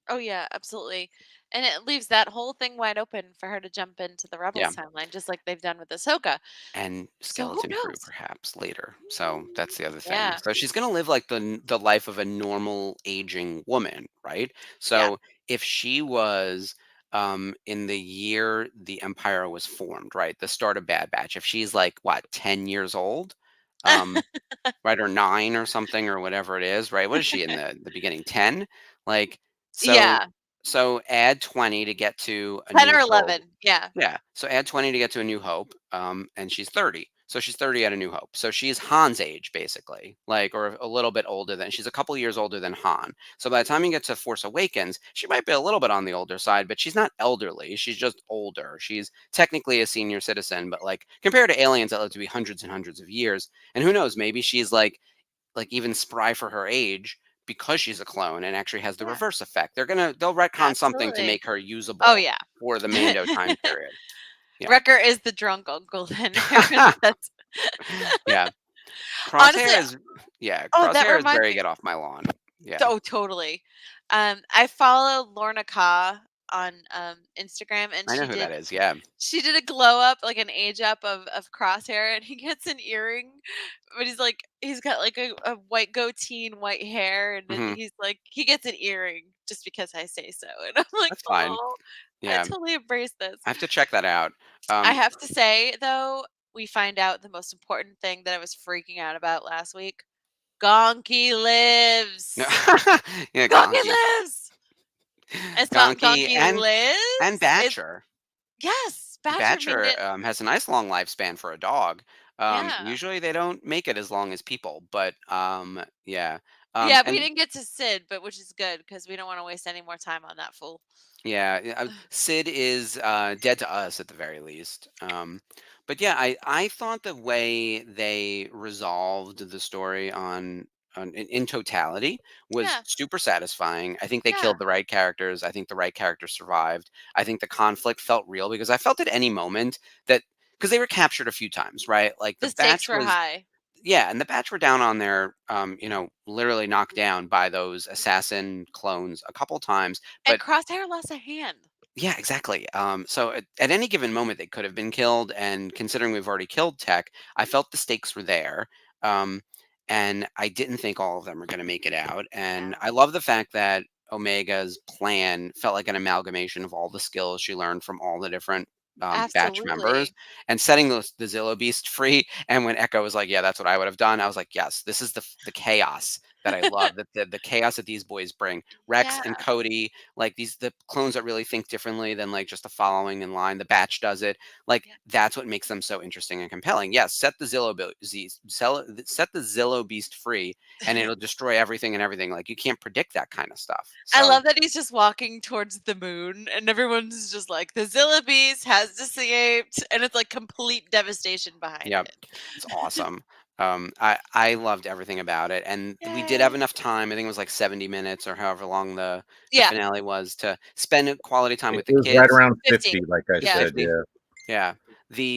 Speaker 4: Oh yeah, absolutely. And it leaves that whole thing wide open for her to jump into the
Speaker 5: Yeah,
Speaker 4: Rebels timeline, just like they've done with Ahsoka.
Speaker 5: and
Speaker 4: So who
Speaker 5: skeleton crew
Speaker 4: knows?
Speaker 5: perhaps later. So that's the other thing.
Speaker 4: Yeah.
Speaker 5: So she's going to live like the life of a normal aging woman, right?
Speaker 4: Yeah.
Speaker 5: So if she was in the year the empire was formed, right? The start of Bad Batch, if she's like what, 10 years old, um right, or 9 or something or whatever it is, right? What is she in the beginning? 10? Like so
Speaker 4: Yeah.
Speaker 5: so add 20 to get to A
Speaker 4: 10
Speaker 5: New
Speaker 4: or
Speaker 5: Hope.
Speaker 4: 11. Yeah.
Speaker 5: Yeah. So add 20 to get to A New Hope, and she's 30. So she's 30 at A New Hope. So she's Han's age, basically, like, or a little bit older than. She's a couple years older than Han. So by the time you get to Force Awakens, she might be a little bit on the older side, but she's not elderly. She's just older. She's technically a senior citizen, but like compared to aliens that live to be hundreds and hundreds of years, and who knows, maybe she's like even spry for her age because she's a clone and actually has the
Speaker 4: Yeah.
Speaker 5: reverse effect. They'll retcon something to
Speaker 4: Absolutely.
Speaker 5: make her
Speaker 4: Oh
Speaker 5: usable
Speaker 4: yeah.
Speaker 5: for the Mando time period. Yeah.
Speaker 4: Wrecker is the drunk uncle then. That's
Speaker 5: Yeah.
Speaker 4: honestly,
Speaker 5: Crosshair is yeah,
Speaker 4: oh, that
Speaker 5: Crosshair is
Speaker 4: reminds
Speaker 5: very
Speaker 4: me.
Speaker 5: get off my lawn. Yeah.
Speaker 4: Oh, totally. I follow Lorna Ka on Instagram, and
Speaker 5: I know who that is. Yeah.
Speaker 4: she did a glow up, like an age up of Crosshair, and he gets an earring, but he's got like a white goatee and white hair, and
Speaker 5: Mhm.
Speaker 4: he's like he gets an earring just because I say so, and I'm like,
Speaker 5: That's fine.
Speaker 4: oh, I
Speaker 5: Yeah.
Speaker 4: totally embrace this.
Speaker 5: I have to check that out.
Speaker 4: I
Speaker 5: Um
Speaker 4: have to say though, we find out the most important thing that I was freaking out about last week. Gonky
Speaker 5: no.
Speaker 4: lives.
Speaker 5: Yeah,
Speaker 4: Gonky
Speaker 5: Gonky.
Speaker 4: lives. It's not
Speaker 5: Gonky
Speaker 4: Gonky
Speaker 5: and
Speaker 4: lives. It's
Speaker 5: Batcher.
Speaker 4: yes, Badger made
Speaker 5: Badger,
Speaker 4: it.
Speaker 5: has a nice long lifespan for a dog.
Speaker 4: Yeah.
Speaker 5: Usually they don't make it as long as people, but, yeah.
Speaker 4: Yeah, we
Speaker 5: And
Speaker 4: didn't get to Sid, but which is good because we don't want to waste any more time on that fool.
Speaker 5: yeah, Sid is, dead to us at the very least. But yeah, I thought the way they resolved the story in totality was
Speaker 4: Yeah,
Speaker 5: super satisfying. I think they
Speaker 4: yeah.
Speaker 5: killed the right characters. I think the right characters survived. I think the conflict felt real because I felt at any moment that because they were captured a few times, right? Like the
Speaker 4: The stakes
Speaker 5: batch
Speaker 4: were
Speaker 5: was
Speaker 4: high.
Speaker 5: yeah, and the batch were down on their literally knocked down by those assassin clones a couple times,
Speaker 4: And
Speaker 5: but
Speaker 4: Crosshair lost a hand.
Speaker 5: yeah, exactly. So at any given moment, they could have been killed. And considering we've already killed Tech, I felt the stakes were there. Um, and I didn't think all of them were going to make it out. And
Speaker 4: No.
Speaker 5: I love the fact that Omega's plan felt like an amalgamation of all the skills she learned from all the different batch members
Speaker 4: Absolutely.
Speaker 5: and setting the Zillo Beast free. And when Echo was like, yeah, that's what I would have done, I was like, yes, this is the chaos that I love. That the chaos that these boys bring. Rex
Speaker 4: Yeah.
Speaker 5: and Cody, like the clones that really think differently than like just the following in line. The Batch does it. Like
Speaker 4: Yeah.
Speaker 5: that's what makes them so interesting and compelling. Yes, set the set the Zillow beast free, and it'll destroy everything and everything. Like you can't predict that kind of stuff.
Speaker 4: I
Speaker 5: So
Speaker 4: love that he's just walking towards the moon, and everyone's just like, the Zilla Beast has escaped, and it's like complete devastation behind
Speaker 5: yeah,
Speaker 4: it.
Speaker 5: it's awesome. I loved everything about it, and we did have
Speaker 4: Yay.
Speaker 5: enough time. I think it was like 70 minutes or however long the
Speaker 4: Yeah,
Speaker 5: finale was to spend quality time
Speaker 1: It
Speaker 5: with the
Speaker 1: was right
Speaker 5: kids.
Speaker 1: around
Speaker 4: 50.
Speaker 1: 50, like I
Speaker 5: It's
Speaker 4: Yeah.
Speaker 1: said.
Speaker 5: 50.
Speaker 1: Yeah,
Speaker 5: Yeah.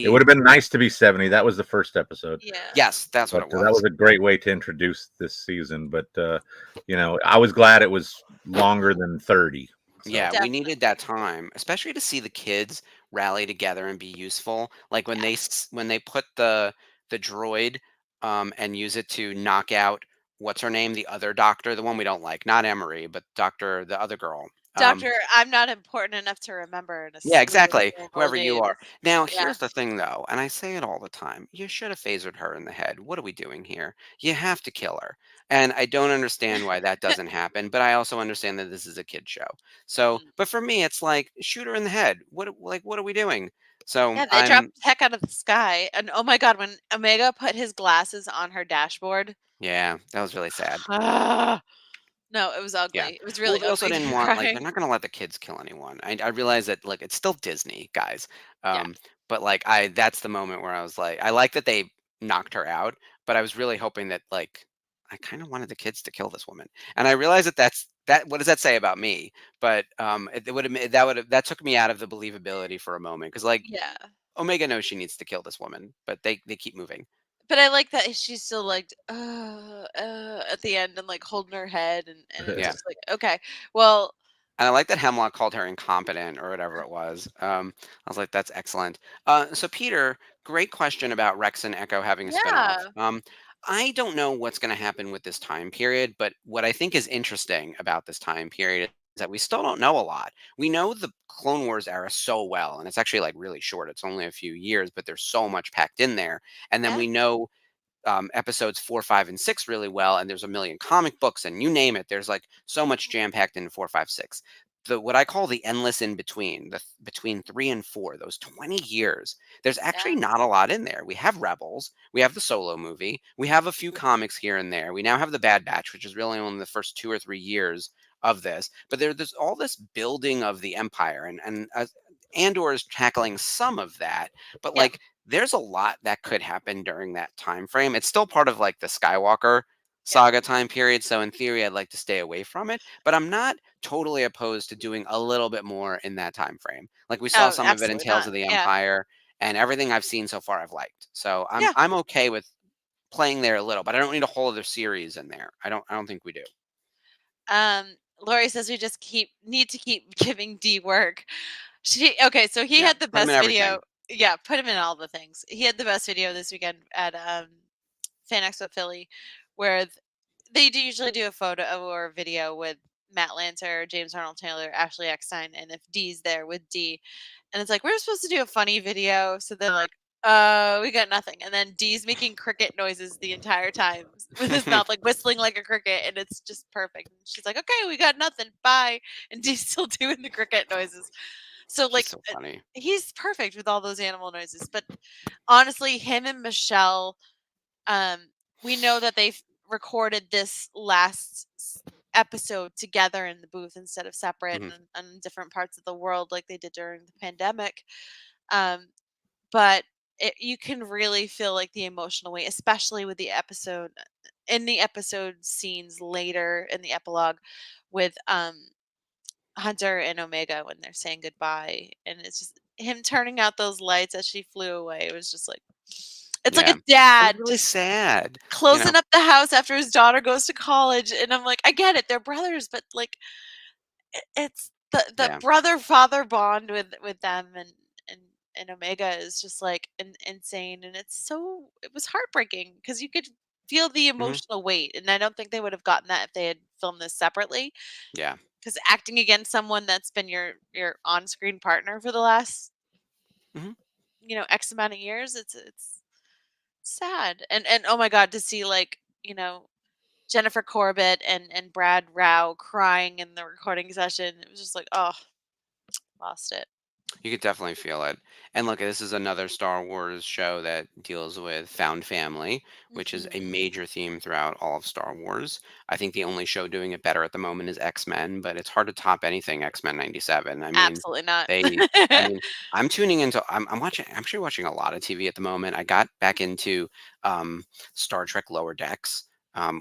Speaker 1: it would have been nice to be 70. That was the first episode,
Speaker 4: Yeah.
Speaker 5: Yes, that's what
Speaker 1: but
Speaker 5: it
Speaker 1: that
Speaker 5: was.
Speaker 1: was a great way to introduce this season. But I was glad it was longer than 30. So
Speaker 5: Yeah, we needed that
Speaker 4: Definitely.
Speaker 5: time, especially to see the kids rally together and be useful. Like when
Speaker 4: Yeah.
Speaker 5: when they put the droid and use it to knock out what's her name, the other doctor, the one we don't like, not Emery, but Doctor, the other girl.
Speaker 4: Doctor, I'm not important enough to remember in a
Speaker 5: Yeah,
Speaker 4: slew of
Speaker 5: exactly.
Speaker 4: normal
Speaker 5: Whoever you
Speaker 4: days.
Speaker 5: are. Now,
Speaker 4: Yeah.
Speaker 5: here's the thing, though, and I say it all the time. You should have phasered her in the head. What are we doing here? You have to kill her. And I don't understand why that doesn't happen, but I also understand that this is a kid show. So,
Speaker 4: Mm.
Speaker 5: but for me, it's like shoot her in the head. What are we doing? So
Speaker 4: Yeah, they
Speaker 5: I'm
Speaker 4: dropped the heck out of the sky, and oh my god, when Omega put his glasses on her dashboard,
Speaker 5: yeah, that was really sad.
Speaker 4: ah, no, it was
Speaker 5: Yeah.
Speaker 4: ugly. It was
Speaker 5: Well,
Speaker 4: really
Speaker 5: we also
Speaker 4: ugly
Speaker 5: didn't
Speaker 4: to
Speaker 5: want like
Speaker 4: cry.
Speaker 5: they're not gonna let the kids kill anyone. I realize that like it's still Disney, guys.
Speaker 4: Yeah.
Speaker 5: But like I that's the moment where I was like, I like that they knocked her out, but I was really hoping that like I kind of wanted the kids to kill this woman. And I realized that that what does that say about me? But it would have that took me out of the believability for a moment because like
Speaker 4: Yeah.
Speaker 5: Omega knows she needs to kill this woman, but they keep moving.
Speaker 4: But I like that she's still like, at the end and like holding her head, and it's
Speaker 5: Yeah.
Speaker 4: just like, okay, well,
Speaker 5: And I like that Hemlock called her incompetent or whatever it was. I was like, that's excellent. So, Peter, great question about Rex and Echo having a spinoff.
Speaker 4: yeah,
Speaker 5: I don't know what's going to happen with this time period, but what I think is interesting about this time period is that we still don't know a lot. We know the Clone Wars era so well, and it's actually like really short. It's only a few years, but there's so much packed in there. And then
Speaker 4: yeah,
Speaker 5: we know episodes 4, 5, and 6 really well, and there's a million comic books, and you name it. There's like so much jam packed in 4, 5, 6. The what I call the endless in between, between 3 and 4, those 20 years. There's actually
Speaker 4: yeah,
Speaker 5: not a lot in there. We have Rebels, we have the Solo movie, we have a few comics here and there. We now have the Bad Batch, which is really only the first 2 or 3 years of this. But there's all this building of the Empire, and Andor is tackling some of that, but
Speaker 4: yeah.
Speaker 5: like there's a lot that could happen during that time frame. It's still part of like the Skywalker
Speaker 4: Yeah.
Speaker 5: saga time period, so in theory I'd like to stay away from it, but I'm not totally opposed to doing a little bit more in that time frame. Like we saw
Speaker 4: Oh,
Speaker 5: some of it in
Speaker 4: absolutely
Speaker 5: Tales
Speaker 4: not.
Speaker 5: of the
Speaker 4: Yeah,
Speaker 5: Empire, and everything I've seen so far I've liked. So I'm
Speaker 4: yeah.
Speaker 5: I'm okay with playing there a little, but I don't need a whole other series in there. I don't think we do.
Speaker 4: Lori says we just need to keep giving D work. Okay, so he
Speaker 5: Yeah,
Speaker 4: had the
Speaker 5: put them in
Speaker 4: best video.
Speaker 5: everything.
Speaker 4: Yeah, put him in all the things. He had the best video this weekend at Fan Expo Philly, where they do usually do a photo or a video with Matt Lanter, James Arnold Taylor, Ashley Eckstein, and if Dee's there with Dee. And it's like, we're supposed to do a funny video. So they're like, we got nothing. And then Dee's making cricket noises the entire time with his mouth like whistling like a cricket. And it's just perfect. And she's like, okay, we got nothing. Bye. And Dee's still doing the cricket noises. So,
Speaker 5: He's
Speaker 4: like,
Speaker 5: so funny.
Speaker 4: he's perfect with all those animal noises. But honestly, him and Michelle, um, we know that they've recorded this last episode together in the booth instead of separate
Speaker 5: Hmm.
Speaker 4: and in different parts of the world like they did during the pandemic. Um, but you can really feel like the emotional weight, especially with the episode in the episode scenes later in the epilogue with Hunter and Omega when they're saying goodbye, and it's just him turning out those lights as she flew away. It was just like it's like
Speaker 5: Yeah,
Speaker 4: a
Speaker 5: it was
Speaker 4: dad
Speaker 5: really
Speaker 4: just
Speaker 5: sad. You know.
Speaker 4: closing up the house after his daughter goes to college, and I'm like, I get it, they're brothers, but like it's the
Speaker 5: Yeah.
Speaker 4: brother father bond with them and and Omega is just like insane, and it was heartbreaking because you could feel the
Speaker 5: Hmm.
Speaker 4: emotional weight, and I don't think they would have gotten that if they had filmed this separately.
Speaker 5: Yeah.
Speaker 4: Because acting against someone that's been your on screen partner for the last
Speaker 5: Hmm.
Speaker 4: X amount of years, it's sad, and oh my god, to see like Jennifer Corbett and Brad Rao crying in the recording session. It was just like, oh, lost it.
Speaker 5: You could definitely feel it. And look, this is another Star Wars show that deals with found family, which is a
Speaker 4: Mhm.
Speaker 5: major theme throughout all of Star Wars. I think the only show doing it better at the moment is X-Men, but it's hard to top anything X-Men 97. I mean,
Speaker 4: Absolutely not.
Speaker 5: they I mean, I'm tuning into I'm actually watching a lot of TV at the moment. I got back into um Star Trek Lower Decks.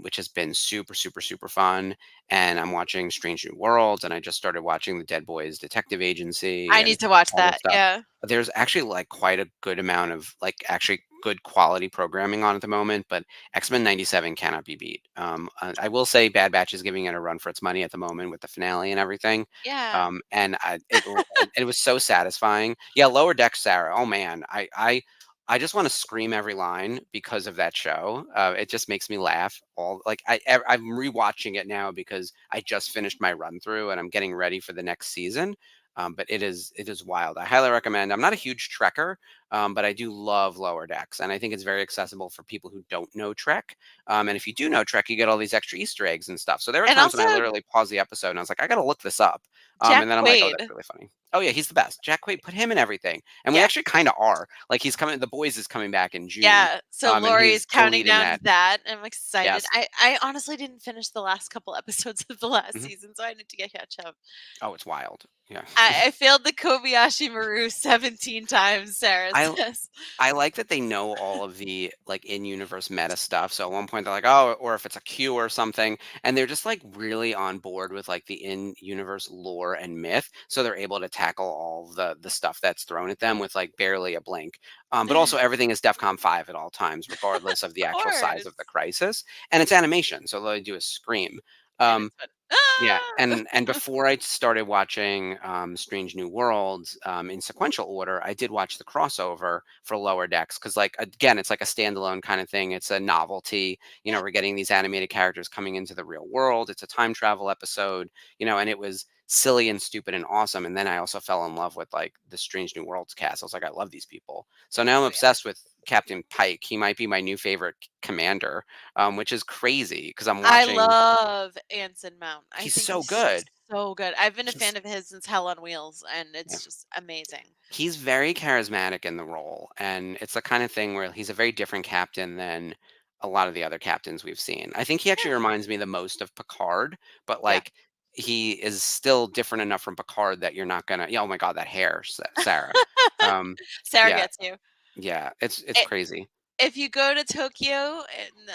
Speaker 5: Which has been super, super, super fun. And I'm watching Strange New Worlds, and I just started watching the Dead Boys Detective Agency
Speaker 4: I
Speaker 5: and
Speaker 4: need to watch
Speaker 5: all this
Speaker 4: that.
Speaker 5: stuff.
Speaker 4: Yeah.
Speaker 5: There's actually like quite a good amount of like actually good quality programming on at the moment, but X-Men 97 cannot be beat. I will say Bad Batch is giving it a run for its money at the moment with the finale and everything.
Speaker 4: Yeah.
Speaker 5: And it was so satisfying. Yeah, Lower Deck, Sarah. Oh man, I just want to scream every line because of that show. It just makes me laugh. I'm rewatching it now because I just finished my run through and I'm getting ready for the next season. But it is wild. I highly recommend. I'm not a huge Trekker, but I do love Lower Decks, and I think it's very accessible for people who don't know Trek. And if you do know Trek, you get all these extra Easter eggs and stuff. So there were
Speaker 4: And
Speaker 5: times
Speaker 4: also
Speaker 5: when I literally paused the episode and I was like, I got to look this up.
Speaker 4: Jack
Speaker 5: And then I'm like, oh,
Speaker 4: Quaid.
Speaker 5: that's really funny. Oh yeah, he's the best. Jack Quaid, put him in everything, and we
Speaker 4: Yeah.
Speaker 5: actually kind of are. Like he's coming. The Boys is coming back in June.
Speaker 4: Yeah. So
Speaker 5: And
Speaker 4: Lori
Speaker 5: he's
Speaker 4: is counting
Speaker 5: co-leading
Speaker 4: down to
Speaker 5: that.
Speaker 4: that. I'm excited.
Speaker 5: Yes.
Speaker 4: I honestly didn't finish the last couple episodes of the last
Speaker 5: Mhm.
Speaker 4: season, so I need to get catch up.
Speaker 5: Oh, it's wild. Yeah.
Speaker 4: I failed the Kobayashi Maru 17 times, Sarah
Speaker 5: I
Speaker 4: says.
Speaker 5: I like that they know all of the like in-universe meta stuff. So at one point they're like, oh, or if it's a Q or something, and they're just like really on board with like the in-universe lore and myth. So they're able to tackle all the stuff that's thrown at them with like barely a blink. But also everything is DEFCON 5 at all times, regardless of the
Speaker 4: Of
Speaker 5: actual size of the
Speaker 4: course.
Speaker 5: crisis. And it's animation, so all they do is scream.
Speaker 4: And
Speaker 5: Um,
Speaker 4: it's fun.
Speaker 5: yeah,
Speaker 4: Ah!
Speaker 5: and before I started watching Strange New Worlds in sequential order, I did watch the crossover for Lower Decks because, like, again, it's like a standalone kind of thing. It's a novelty.
Speaker 4: Yeah.
Speaker 5: We're getting these animated characters coming into the real world. It's a time travel episode, and it was silly and stupid and awesome. And then I also fell in love with like the Strange New Worlds cast. I was like, I love these people. So now I'm
Speaker 4: Oh yeah.
Speaker 5: obsessed with Captain Pike. He might be my new favorite commander, which is crazy because I'm
Speaker 4: I
Speaker 5: watching.
Speaker 4: love Anson Mount. I
Speaker 5: He's
Speaker 4: think
Speaker 5: so
Speaker 4: he's
Speaker 5: good.
Speaker 4: so good. I've been a
Speaker 5: He's
Speaker 4: fan of his since Hell on Wheels, and
Speaker 5: yeah.
Speaker 4: it's just amazing.
Speaker 5: He's very charismatic in the role, and it's the kind of thing where he's a very different captain than a lot of the other captains we've seen. I think he actually
Speaker 4: Yeah.
Speaker 5: reminds me the most of Picard, but
Speaker 4: Yeah.
Speaker 5: like he is still different enough from Picard that you're not gonna. Yeah, oh my god, that hair, Sarah. Um,
Speaker 4: Sarah
Speaker 5: yeah,
Speaker 4: gets you.
Speaker 5: yeah, it's crazy.
Speaker 4: If you go to Tokyo,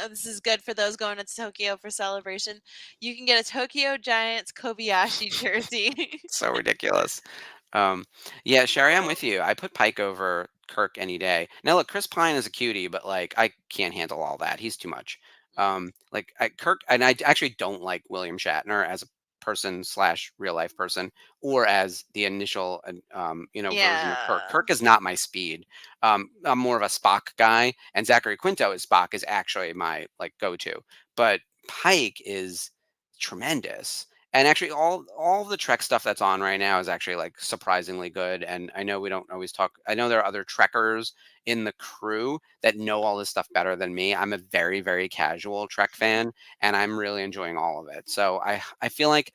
Speaker 4: and this is good for those going to Tokyo for celebration, you can get a Tokyo Giants Kobayashi jersey.
Speaker 5: So ridiculous. Um, yeah, Sherry, I'm with you. I put Pike over Kirk any day. Now, look, Chris Pine is a cutie, but like I can't handle all that. He's too much. Kirk, and I actually don't like William Shatner as a person slash real life person, or as the initial, version of Kirk.
Speaker 4: Yeah.
Speaker 5: Kirk is not my speed. I'm more of a Spock guy, and Zachary Quinto as Spock is actually my like go to. But Pike is tremendous. And actually, all the Trek stuff that's on right now is actually like surprisingly good. And I know we don't always talk. I know there are other Trekkers in the crew that know all this stuff better than me. I'm a very, very casual Trek fan, and I'm really enjoying all of it. So I feel like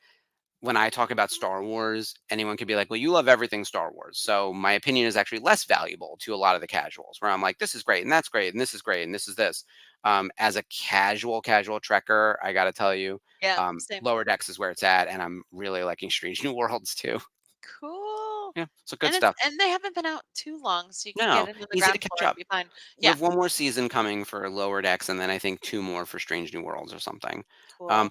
Speaker 5: when I talk about Star Wars, anyone could be like, well, you love everything Star Wars. So my opinion is actually less valuable to a lot of the casuals, where I'm like, this is great, and that's great, and this is great, and this is this. As a casual Trekker, I got to tell you,
Speaker 4: Yeah, same.
Speaker 5: Lower Decks is where it's at, and I'm really liking Strange New Worlds too.
Speaker 4: Cool.
Speaker 5: Yeah, so good stuff.
Speaker 4: And they haven't been out too long, so you can
Speaker 5: No,
Speaker 4: get into the
Speaker 5: easy to
Speaker 4: ground
Speaker 5: catch
Speaker 4: floor and
Speaker 5: up.
Speaker 4: be fine.
Speaker 5: We
Speaker 4: Yeah,
Speaker 5: have one more season coming for Lower Decks, and then I think two more for Strange New Worlds or something.
Speaker 4: cool.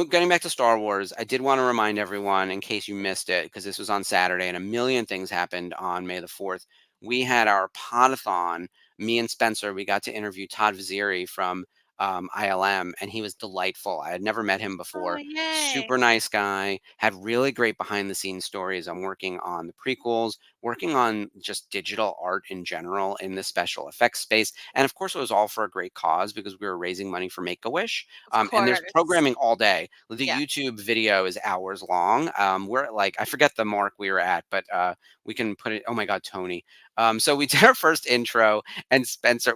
Speaker 5: Getting back to Star Wars, I did want to remind everyone, in case you missed it, because this was on Saturday and a million things happened on May the 4th. We had our podathon. Me and Spencer, we got to interview Todd Vaziri from ILM, and he was delightful. I had never met him
Speaker 4: Oh,
Speaker 5: before.
Speaker 4: yay.
Speaker 5: Super nice guy, had really great behind the scenes stories. I'm working on the prequels, working on just digital art in general in the special effects space. And of course, it was all for a great cause because we were raising money for Make a Wish.
Speaker 4: Of
Speaker 5: And there's
Speaker 4: course.
Speaker 5: programming all day. The
Speaker 4: Yeah.
Speaker 5: YouTube video is hours long. We're at like, I forget the mark we were at, but we can put it. Oh my God, Tony. So we did our first intro, and Spencer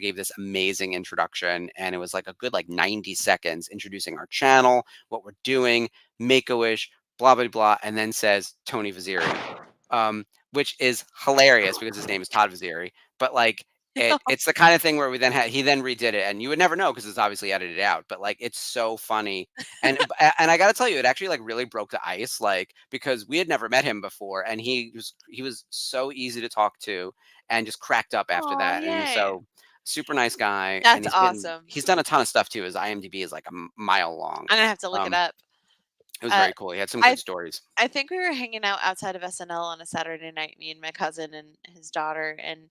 Speaker 5: gave this amazing introduction, and it was like a good 90 seconds introducing our channel, what we're doing, Make-A-Wish, blah blah blah, and then says Tony Vaziri, which is hilarious because his name is Todd Vaziri. But it's the kind of thing where he then redid it, and you would never know because it's obviously edited out. But it's so funny, and I got to tell you, it actually really broke the ice, because we had never met him before, and he was so easy to talk to, and just cracked up after
Speaker 4: Aw,
Speaker 5: that, and
Speaker 4: yay.
Speaker 5: so super nice guy.
Speaker 4: That's
Speaker 5: and
Speaker 4: awesome.
Speaker 5: He's done a ton of stuff too. His IMDb is like a mile long.
Speaker 4: I'm gonna have to look it up.
Speaker 5: It was very cool. He had some
Speaker 4: I-
Speaker 5: good stories.
Speaker 4: I think we were hanging out outside of SNL on a Saturday night, me and my cousin and his daughter, and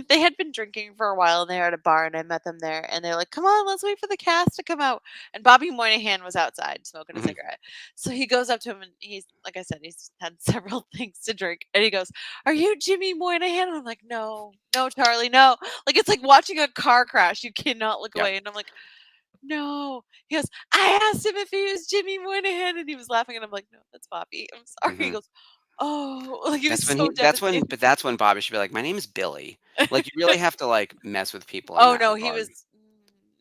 Speaker 4: they had been drinking for a while, and they were at a bar, and I met them there, and they're like, "Come on, let's wait for the cast to come out." And Bobby Moynihan was outside smoking a
Speaker 5: Mhm.
Speaker 4: cigarette. So he goes up to him, and he's like I said, he's had several things to drink, and he goes, "Are you Jimmy Moynihan?" And I'm like, "No, no, Charlie, no." It's like watching a car crash. You cannot look
Speaker 5: Yep.
Speaker 4: away, and I'm like, "No." He goes, "I asked him if he was Jimmy Moynihan," and he was laughing, and I'm like, "No, that's Bobby. I'm sorry." He
Speaker 5: Mhm.
Speaker 4: goes, "Oh," he was
Speaker 5: That's when
Speaker 4: so devastated.
Speaker 5: that's when Bobby should be like, "My name is Billy." You really have to mess with people in
Speaker 4: Oh
Speaker 5: that
Speaker 4: no, he
Speaker 5: regard.
Speaker 4: was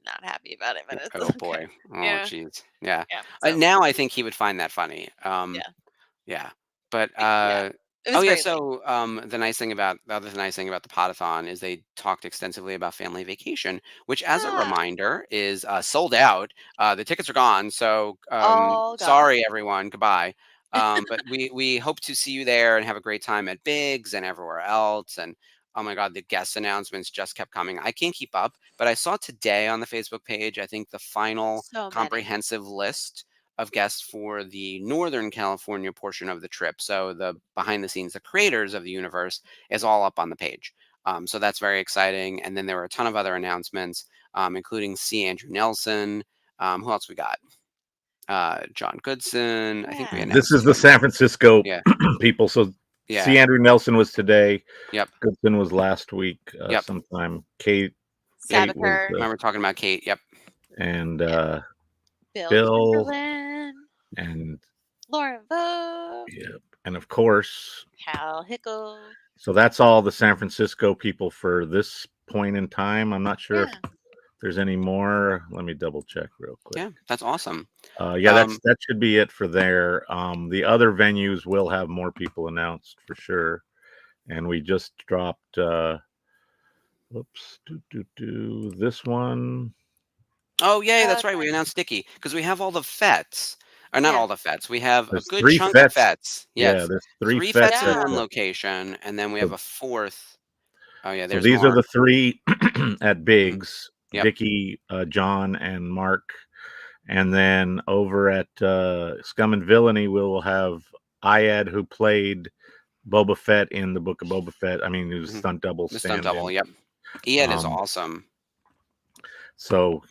Speaker 4: not happy about it, but it's
Speaker 5: Oh
Speaker 4: okay.
Speaker 5: boy. Oh
Speaker 4: Yeah,
Speaker 5: jeez. Yeah.
Speaker 4: yeah. So
Speaker 5: Now I think he would find that funny.
Speaker 4: yeah,
Speaker 5: Yeah. But
Speaker 4: yeah. It
Speaker 5: oh
Speaker 4: was
Speaker 5: yeah,
Speaker 4: great.
Speaker 5: so the other nice thing about the Podathon is they talked extensively about Family Vacation, which, as a
Speaker 4: Ah,
Speaker 5: reminder, is sold out. The tickets are gone, so
Speaker 4: all gone.
Speaker 5: sorry everyone, goodbye. But we hope to see you there and have a great time at Biggs and everywhere else. And oh my God, the guest announcements just kept coming. I can't keep up, but I saw today on the Facebook page, I think the final
Speaker 4: So many.
Speaker 5: comprehensive list of guests for the Northern California portion of the trip. So the behind the scenes, the creators of the universe is all up on the page. So that's very exciting. And then there were a ton of other announcements, including C. Andrew Nelson. Who else we got? John Goodson. I think we
Speaker 4: Yeah.
Speaker 5: announced
Speaker 1: This is the San Francisco
Speaker 5: Yeah.
Speaker 1: people. So
Speaker 5: Yeah.
Speaker 1: C. Andrew Nelson was today.
Speaker 5: Yep.
Speaker 1: Goodson was last week.
Speaker 5: Yep.
Speaker 1: Sometime. Kate
Speaker 5: Kate
Speaker 1: was
Speaker 4: Sabaker,
Speaker 5: Remember talking about Kate? Yep.
Speaker 1: and
Speaker 4: Bill
Speaker 1: Bill
Speaker 4: Chamberlain,
Speaker 1: and
Speaker 4: Lauren Vogt,
Speaker 1: yep, and of course.
Speaker 4: Hal Hickle.
Speaker 1: So that's all the San Francisco people for this point in time. I'm not sure
Speaker 4: Yeah.
Speaker 1: if there's any more. Let me double check real quick.
Speaker 5: Yeah, that's awesome.
Speaker 1: Yeah, that should be it for there. The other venues will have more people announced for sure. And we just dropped this one.
Speaker 5: Oh, yay, that's right.
Speaker 4: Okay.
Speaker 5: We announced Sticky because we have all the Fets. Or not
Speaker 4: Yeah.
Speaker 5: all the Fets. We have
Speaker 1: There's
Speaker 5: a good
Speaker 1: 3
Speaker 5: chunk of
Speaker 1: Fets.
Speaker 5: Fets.
Speaker 1: Yeah,
Speaker 5: Yes.
Speaker 1: there's 3
Speaker 5: Fets
Speaker 1: Fets.
Speaker 5: in
Speaker 4: Yeah.
Speaker 5: one location, and then we have a 4th. Oh yeah,
Speaker 1: So
Speaker 5: there's
Speaker 1: these
Speaker 5: more.
Speaker 1: are the 3 at Biggs.
Speaker 5: Yep.
Speaker 1: Vicky, John, and Mark. And then over at Scum and Villainy, we will have Ayad, who played Boba Fett in the Book of Boba Fett. I mean, he was stunt double
Speaker 5: The stunt
Speaker 1: stand-in.
Speaker 5: double. Yep. Ian is awesome.
Speaker 1: So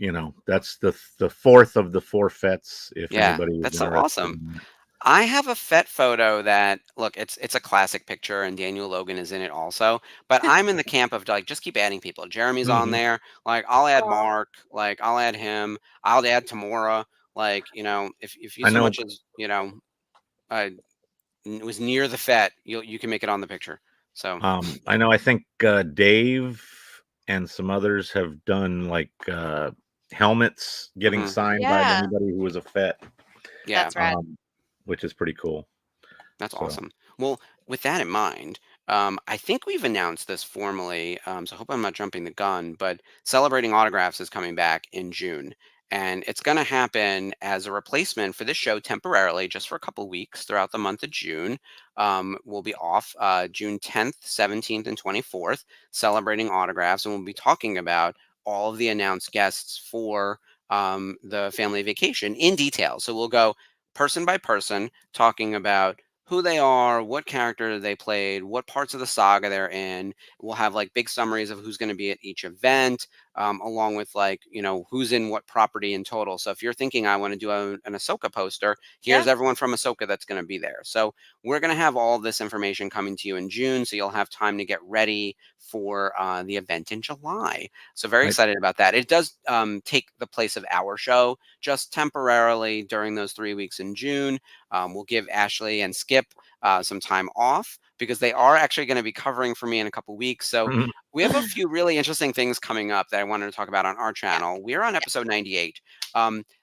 Speaker 1: that's the 4th of the 4 Fets. If
Speaker 5: Yeah,
Speaker 1: anybody is
Speaker 5: that's so
Speaker 1: interested
Speaker 5: awesome.
Speaker 1: in that.
Speaker 5: I have a Fett photo that it's a classic picture, and Daniel Logan is in it also. But I'm in the camp of just keep adding people. Jeremy's on
Speaker 1: Mhm.
Speaker 5: there. I'll add
Speaker 4: Aw.
Speaker 5: Mark. I'll add him. I'll add Tamora. If you
Speaker 1: I
Speaker 5: so
Speaker 1: know.
Speaker 5: much as was near the Fett, you can make it on the picture. So
Speaker 1: I know. I think Dave and some others have done helmets getting
Speaker 5: Mhm.
Speaker 1: signed by
Speaker 4: Yeah.
Speaker 1: anybody who was a Fett.
Speaker 5: yeah,
Speaker 4: That's right.
Speaker 1: Which is pretty cool.
Speaker 5: that's
Speaker 1: So.
Speaker 5: awesome. Well, with that in mind, I think we've announced this formally, so I hope I'm not jumping the gun, but Celebrating Autographs is coming back in June. And it's going to happen as a replacement for this show temporarily, just for a couple weeks throughout the month of June. We'll be off June 10th, 17th, and 24th, Celebrating Autographs, and we'll be talking about all of the announced guests for the Family Vacation in detail. So we'll go person by person, talking about who they are, what character they played, what parts of the saga they're in. We'll have big summaries of who's going to be at each event, along with who's in what property in total. So if you're thinking I want to do an Ahsoka poster, here's
Speaker 4: Yeah.
Speaker 5: everyone from Ahsoka that's going to be there. So we're going to have all of this information coming to you in June, so you'll have time to get ready for the event in July. So very
Speaker 1: Right.
Speaker 5: excited about that. It does take the place of our show just temporarily during those 3 weeks in June. We'll give Ashley and Skip some time off because they are actually going to be covering for me in a couple weeks. So we have a few really interesting things coming up that I wanted to talk about on our channel. We're on episode 98.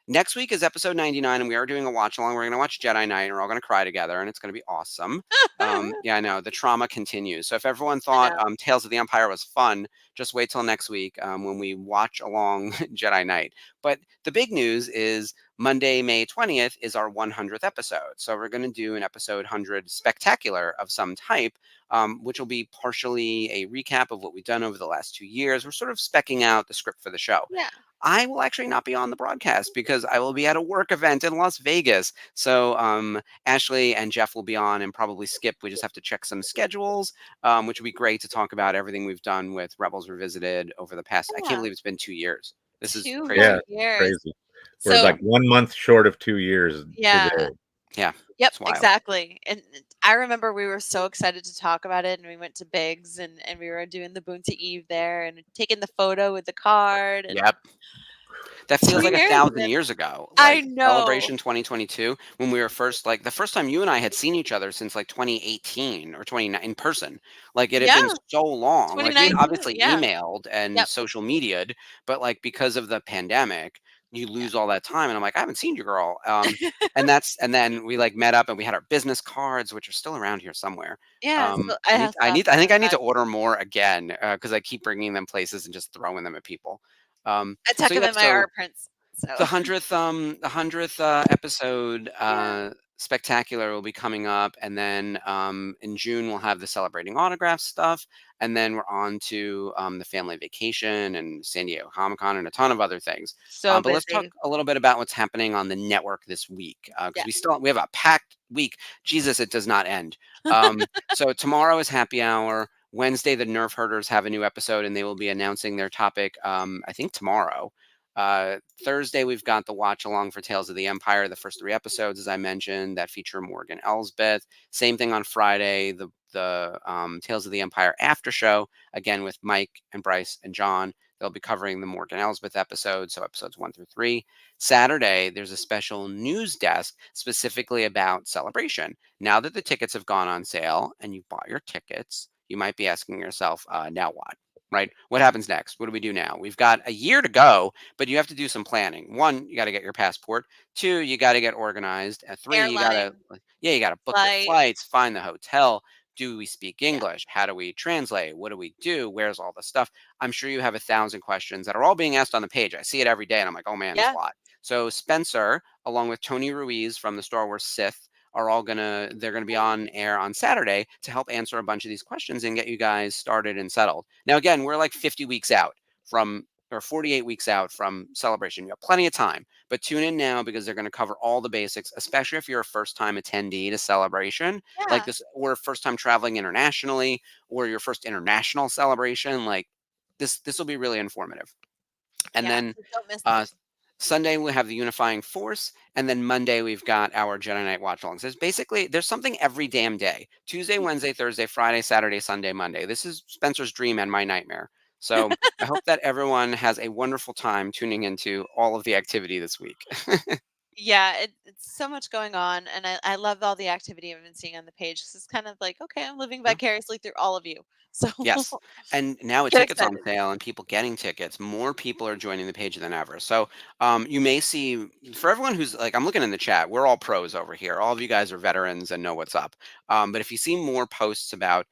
Speaker 5: Next week is episode 99, and we are doing a watch along. We're going to watch Jedi Knight, and we're all going to cry together, and it's going to be awesome. Yeah, I know. The trauma continues. So if everyone thought Tales of the Empire was fun, just wait till next week when we watch along Jedi Knight. But the big news is Monday, May 20th is our 100th episode. So we're going to do an episode 100 spectacular of some type, which will be partially a recap of what we've done over the last 2 years. We're sort of specking out the script for the show.
Speaker 4: Yeah.
Speaker 5: I will actually not be on the broadcast because I will be at a work event in Las Vegas. So Ashley and Jeff will be on and probably Skip. We just have to check some schedules, which would be great to talk about everything we've done with Rebels Revisited over the past. I can't believe it's been 2 years. This is
Speaker 4: 2
Speaker 5: crazy.
Speaker 4: whole
Speaker 1: Yeah,
Speaker 4: years.
Speaker 1: crazy.
Speaker 4: So,
Speaker 1: We're like 1 month short of 2 years
Speaker 4: Yeah.
Speaker 1: today.
Speaker 5: Yeah.
Speaker 4: Yep,
Speaker 5: It's wild.
Speaker 4: exactly. And I remember we were so excited to talk about it, and we went to Biggs, and we were doing the Boonta Eve there, and taking the photo with the card. And
Speaker 5: Yep. That feels
Speaker 4: 2
Speaker 5: like
Speaker 4: years,
Speaker 5: 1,000
Speaker 4: man.
Speaker 5: years ago.
Speaker 4: I
Speaker 5: Like
Speaker 4: know.
Speaker 5: Celebration 2022, when we were first, like the first time you and I had seen each other since like 2018 or 20 in person. Like it had been
Speaker 4: Yeah.
Speaker 5: so long. Like we had
Speaker 4: 2019,
Speaker 5: obviously
Speaker 4: yeah.
Speaker 5: emailed and
Speaker 4: Yep.
Speaker 5: social media'd, but like because of the pandemic, you lose all that time. And I'm like, I haven't seen you, girl. And then we like met up and we had our business cards, which are still around here somewhere.
Speaker 4: Yeah, so
Speaker 5: I think I need to order more again because I keep bringing them places and just throwing them at people.
Speaker 4: I tuck them in my art prints. So
Speaker 5: The 100th episode spectacular will be coming up, and then in June we'll have the celebrating autograph stuff, and then we're on to the family vacation and San Diego Comic-Con and a ton of other things.
Speaker 4: so
Speaker 5: But let's talk
Speaker 4: busy.
Speaker 5: a little bit about what's happening on the network this week because
Speaker 4: Yeah.
Speaker 5: we have a packed week. Jesus, it does not end. So tomorrow is happy hour. Wednesday, the Nerf Herders have a new episode, and they will be announcing their topic. I think tomorrow. Thursday, we've got the watch along for Tales of the Empire, the first 3 episodes, as I mentioned, that feature Morgan Elsbeth. Same thing on Friday, the Tales of the Empire after show, again with Mike and Bryce and John. They'll be covering the Morgan Elsbeth episode, so episodes 1 through 3. Saturday, there's a special news desk specifically about Celebration. Now that the tickets have gone on sale and you bought your tickets, you might be asking yourself, now what? Right? What happens next? What do we do now? We've got a year to go, but you have to do some planning. 1, you got to get your passport. 2, you got to get organized. 3, you got to book your
Speaker 4: Flight.
Speaker 5: flights, find the hotel. Do we speak
Speaker 4: Yeah.
Speaker 5: English? How do we translate? What do we do? Where's all the stuff? I'm sure you have 1,000 questions that are all being asked on the page. I see it every day, and I'm like, oh man, there's
Speaker 4: Yeah.
Speaker 5: a lot. So Spencer, along with Tony Ruiz from the Star Wars Sith, they're gonna be on air on Saturday to help answer a bunch of these questions and get you guys started and settled. Now, again, we're like 50 weeks out from or 48 weeks out from Celebration. You have plenty of time, but tune in now because they're going to cover all the basics, especially if you're a first-time attendee to Celebration, like
Speaker 4: Yeah.
Speaker 5: this, or first time traveling internationally, or your first international celebration. Like this will be really informative. And
Speaker 4: Yeah.
Speaker 5: then
Speaker 4: So don't miss
Speaker 5: uh,
Speaker 4: it.
Speaker 5: Sunday we have the Unifying Force, and then Monday we've got our Jedi Knight watch-alongs. There's something every damn day: Tuesday, Wednesday, Thursday, Friday, Saturday, Sunday, Monday. This is Spencer's dream and my nightmare. So I hope that everyone has a wonderful time tuning into all of the activity this week.
Speaker 4: Yeah, it's so much going on, and I love all the activity I've been seeing on the page. 'Cause it's kind of like, okay, I'm living
Speaker 5: Yeah.
Speaker 4: vicariously through all of you. So
Speaker 5: Yes. And now with
Speaker 4: get
Speaker 5: tickets on
Speaker 4: excited.
Speaker 5: sale and people getting tickets, more people are joining the page than ever. So you may see, for everyone who's like, I'm looking in the chat, we're all pros over here. All of you guys are veterans and know what's up. But if you see more posts about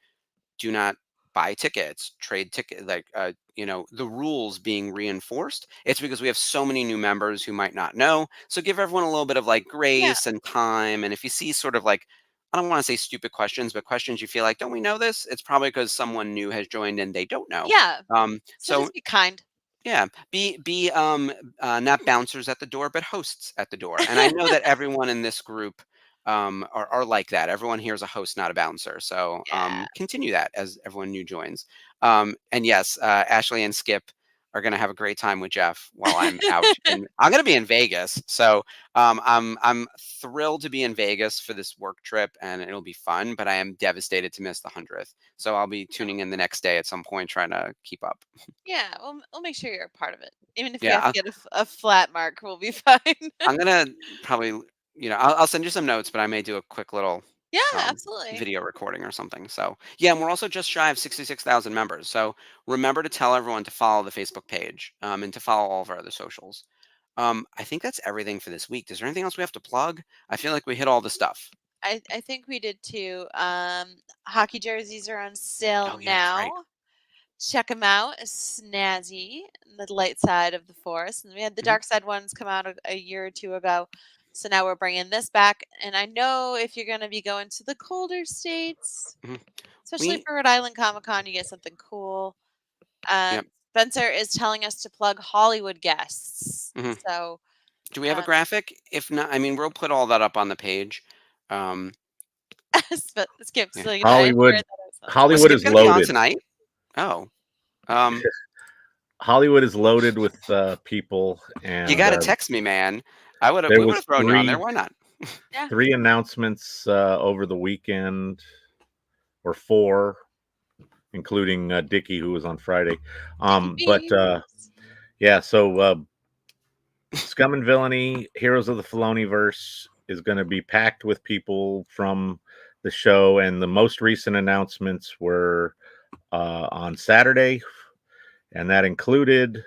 Speaker 5: do not buy tickets, trade ticket, like the rules being reinforced, it's because we have so many new members who might not know. So give everyone a little bit of like
Speaker 4: Yeah.
Speaker 5: grace and time. And if you see sort of like, I don't want to say stupid questions, but questions you feel like, don't we know this? It's probably because someone new has joined and they don't know.
Speaker 4: Yeah. So
Speaker 5: So
Speaker 4: just be kind.
Speaker 5: yeah, be not bouncers at the door, but hosts at the door. And I know that everyone in this group are like that. Everyone here is a host, not a bouncer. So
Speaker 4: Yeah.
Speaker 5: continue that as everyone new joins. And yes, Ashley and Skip are going to have a great time with Jeff while I'm out, and I'm going to be in Vegas. So I'm thrilled to be in Vegas for this work trip, and it'll be fun. But I am devastated to miss the 100th. So I'll be tuning in the next day at some point, trying to keep up.
Speaker 4: Yeah, we'll make sure you're a part of it. Even if we
Speaker 5: Yeah,
Speaker 4: have to get a flat mark, we'll be fine.
Speaker 5: I'm gonna probably, I'll send you some notes, but I may do a quick little
Speaker 4: Yeah, absolutely.
Speaker 5: video recording or something. So yeah, and we're also just shy of 66,000 members. So remember to tell everyone to follow the Facebook page and to follow all of our other socials. I think that's everything for this week. Is there anything else we have to plug? I feel like we hit all the stuff.
Speaker 4: I think we did too. Hockey jerseys are on sale
Speaker 5: Oh yeah, that's
Speaker 4: now.
Speaker 5: right.
Speaker 4: Check them out. Snazzy, the light side of the forest. And we had the
Speaker 5: Mhm.
Speaker 4: dark side ones come out a year or two ago. So now we're bringing this back. And I know if you're going to be going to the colder states,
Speaker 5: Mhm.
Speaker 4: especially
Speaker 5: We
Speaker 4: for Rhode Island Comic Con, you get something cool.
Speaker 5: Yep.
Speaker 4: Spencer is telling us to plug Hollywood guests.
Speaker 5: Mhm.
Speaker 4: So
Speaker 5: Do we have a graphic? If not, I mean, we'll put all that up on the page.
Speaker 4: Skip's
Speaker 5: Yeah.
Speaker 4: like,
Speaker 1: Hollywood
Speaker 4: Was
Speaker 1: Hollywood
Speaker 5: Skip
Speaker 1: is
Speaker 5: gonna be on
Speaker 1: loaded.
Speaker 5: tonight? Oh,
Speaker 1: Hollywood is loaded with people,
Speaker 5: you
Speaker 1: and
Speaker 5: got to text me, man. We would
Speaker 1: there
Speaker 5: have
Speaker 1: was
Speaker 5: thrown you on there. Why not?
Speaker 4: Yeah.
Speaker 1: 3 announcements over the weekend, or 4, including Dickie, who was on Friday. But yeah, so Scum and Villainy, Heroes of the Filoniverse is going to be packed with people from the show, and the most recent announcements were on Saturday, and that included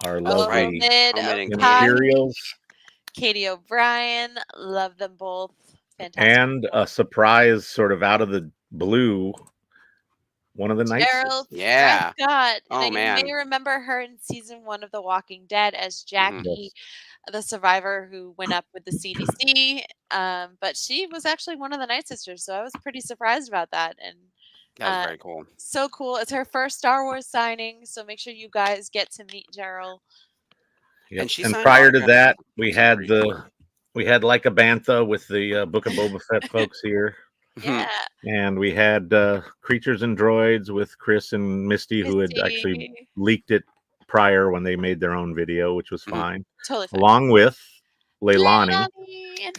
Speaker 1: our lovely
Speaker 5: Omid and
Speaker 1: Imperials
Speaker 4: Katie O'Brien, love them both. Fantastic.
Speaker 1: and a surprise, sort of out of the blue, one of the Night
Speaker 4: Gerald
Speaker 1: Sisters.
Speaker 5: Yeah.
Speaker 4: Scott.
Speaker 5: Oh,
Speaker 4: You
Speaker 5: man.
Speaker 4: may remember her in season 1 of The Walking Dead as Jackie, the survivor who went up with the CDC. But she was actually one of the Night Sisters, so I was pretty surprised about that. And
Speaker 5: That was very cool.
Speaker 4: so cool. It's her first Star Wars signing, so make sure you guys get to meet Gerald.
Speaker 1: Yep.
Speaker 5: And she
Speaker 1: And
Speaker 5: signed
Speaker 1: prior to
Speaker 5: autographs.
Speaker 1: that, we had like a Bantha with the Book of Boba Fett folks here.
Speaker 4: Yeah.
Speaker 1: And we had Creatures and Droids with Chris and Misty, who had actually leaked it prior when they made their own video, which was fine.
Speaker 4: Totally fine.
Speaker 1: Along with Leilani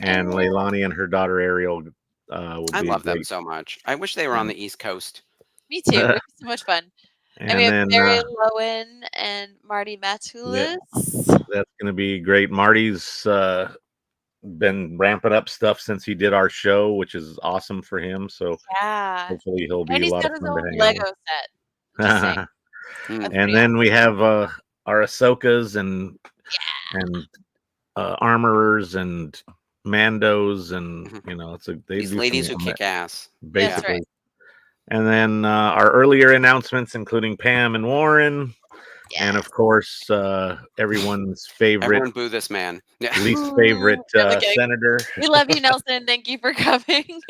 Speaker 4: and
Speaker 1: Leilani and her daughter Ariel.
Speaker 5: I love them so much. I wish they were on the East Coast.
Speaker 4: Me too. It was so much fun. And we have
Speaker 1: then
Speaker 4: Barry Lowen and Marty Matulis.
Speaker 1: That's going to be great. Marty's been ramping up stuff since he did our show, which is awesome for him. So hopefully he'll be a lot of fun to hang
Speaker 4: Lego
Speaker 1: out.
Speaker 4: set.
Speaker 1: And then we have our Ahsokas and armorers and Mandos, and it's
Speaker 5: these ladies who kick ass,
Speaker 1: basically.
Speaker 4: Right.
Speaker 1: And then our earlier announcements, including Pam and Warren, and of course everyone's favorite.
Speaker 5: Everyone boo this man.
Speaker 1: Least favorite senator.
Speaker 4: We love you, Nelson. Thank you for coming.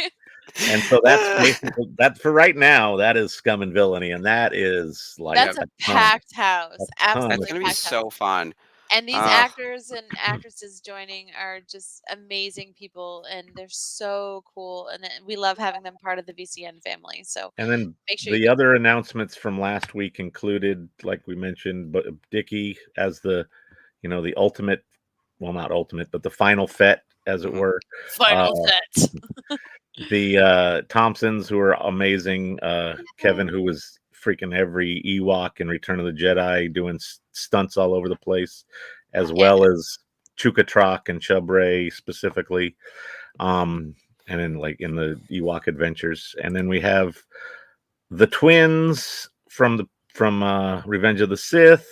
Speaker 1: And so that's basically that for right now. That is Scum and Villainy, and that is like
Speaker 4: that's a packed house. Absolutely,
Speaker 5: that's gonna be so fun.
Speaker 4: And these actors and actresses joining are just amazing people, and they're so cool, and we love having them part of the VCN family. So,
Speaker 1: and then
Speaker 4: make sure
Speaker 1: the other announcements from last week included, like we mentioned, but Dickie as the ultimate, well, not ultimate, but the final Fett, as it were.
Speaker 4: Final Fett.
Speaker 1: The Thompsons, who are amazing. Kevin, who was freaking every Ewok in Return of the Jedi, doing stunts all over the place, as well as Chukatrak and Chubray specifically, and then like in the Ewok Adventures. And then we have the twins from Revenge of the Sith,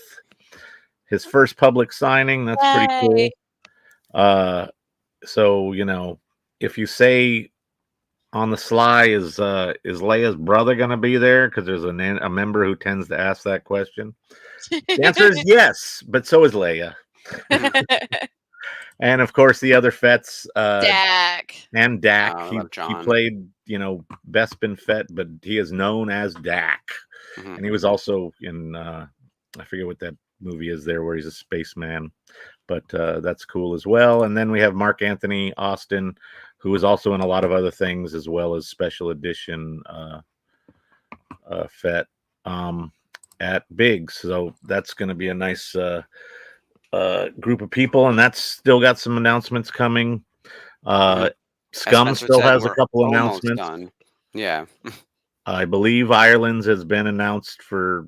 Speaker 1: his first public signing. That's pretty cool. So if you say on the sly, is Leia's brother going to be there? Because there's a member who tends to ask that question. The answer is yes, but so is Leia. And of course, the other Fets,
Speaker 4: Dak.
Speaker 1: And Dak.
Speaker 5: Oh,
Speaker 1: he played, Bespin Fett, but he is known as Dak. And he was also in, I forget what that movie is there, where he's a spaceman. But that's cool as well. And then we have Mark Anthony Austin, who is also in a lot of other things, as well as special edition Fett at Biggs. So that's going to be a nice group of people, and that's still got some announcements coming. Scum still has a couple announcements.
Speaker 5: Done. Yeah.
Speaker 1: I believe Ireland's has been announced for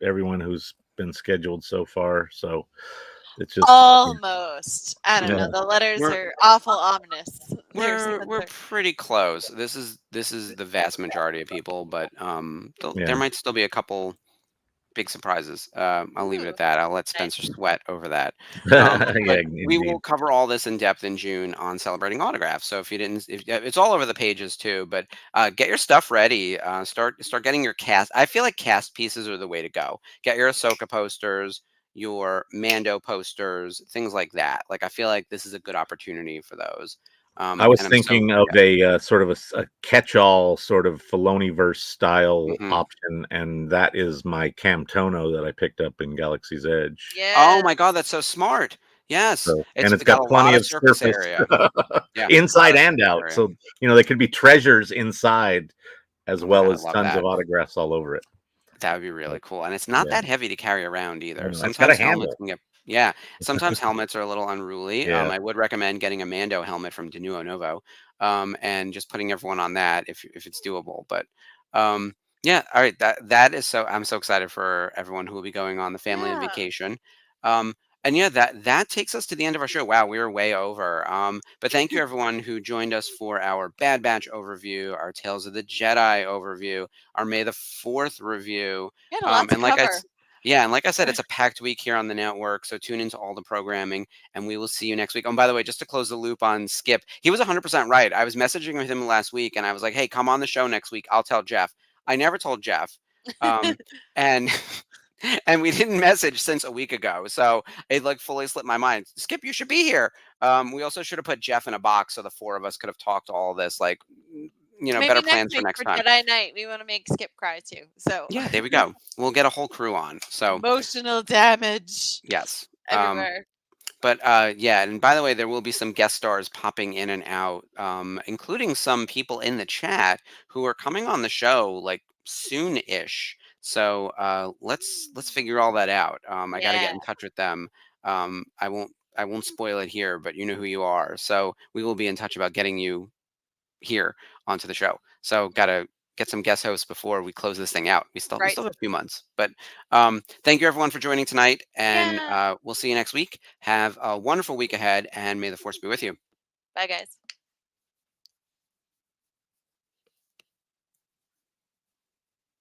Speaker 1: everyone who's been scheduled so far. So it's just
Speaker 4: almost. I don't know. The letters are awful ominous.
Speaker 5: We're pretty close. This is the vast majority of people, but there might still be a couple big surprises. I'll leave it at that. I'll let Spencer sweat over that. But we will cover all this in depth in June on Celebrating Autographs. So if you didn't, it's all over the pages too. But get your stuff ready. Start getting your cast. I feel like cast pieces are the way to go. Get your Ahsoka posters, your Mando posters, things like that. Like I feel like this is a good opportunity for those.
Speaker 1: I was thinking of a sort of a catch-all sort of Filoniverse style option, and that is my Camtono that I picked up in Galaxy's Edge.
Speaker 4: Yeah.
Speaker 5: Oh my God, that's so smart. Yes,
Speaker 1: So, and it's got plenty of surface
Speaker 5: area,
Speaker 1: inside and out. Area. So they could be treasures inside, as well as tons of autographs all over it.
Speaker 5: That would be really cool, and it's not that heavy to carry around either.
Speaker 1: Sometimes helmets
Speaker 5: can get sometimes helmets are a little unruly. I would recommend getting a Mando helmet from De Nuo Novo, and just putting everyone on that if it's doable. But yeah, all right, that is so. I'm so excited for everyone who will be going on the family vacation. And yeah, that takes us to the end of our show. Wow, we were way over. But thank you everyone who joined us for our Bad Batch overview, our Tales of the Jedi overview, our May the 4th review.
Speaker 4: And
Speaker 5: like I said, it's a packed week here on the network. So tune into all the programming, and we will see you next week. Oh, and by the way, just to close the loop on Skip, he was 100% right. I was messaging with him last week, and I was like, "Hey, come on the show next week. I'll tell Jeff." I never told Jeff, and. And we didn't message since a week ago, so it like fully slipped my mind. Skip, you should be here. We also should have put Jeff in a box so the four of us could have talked all this. Like,
Speaker 4: maybe
Speaker 5: better plans for next time.
Speaker 4: Jedi Night, we want to make Skip cry too. So
Speaker 5: yeah, there we go. We'll get a whole crew on. So
Speaker 4: emotional damage.
Speaker 5: Yes.
Speaker 4: Everywhere.
Speaker 5: But yeah, and by the way, there will be some guest stars popping in and out, including some people in the chat who are coming on the show like soon-ish. So let's figure all that out. I got to get in touch with them. I won't spoil it here, but you know who you are. So we will be in touch about getting you here onto the show. So got to get some guest hosts before we close this thing out. We still have a few months. But thank you everyone for joining tonight, and we'll see you next week. Have a wonderful week ahead, and may the Force be with you.
Speaker 4: Bye, guys.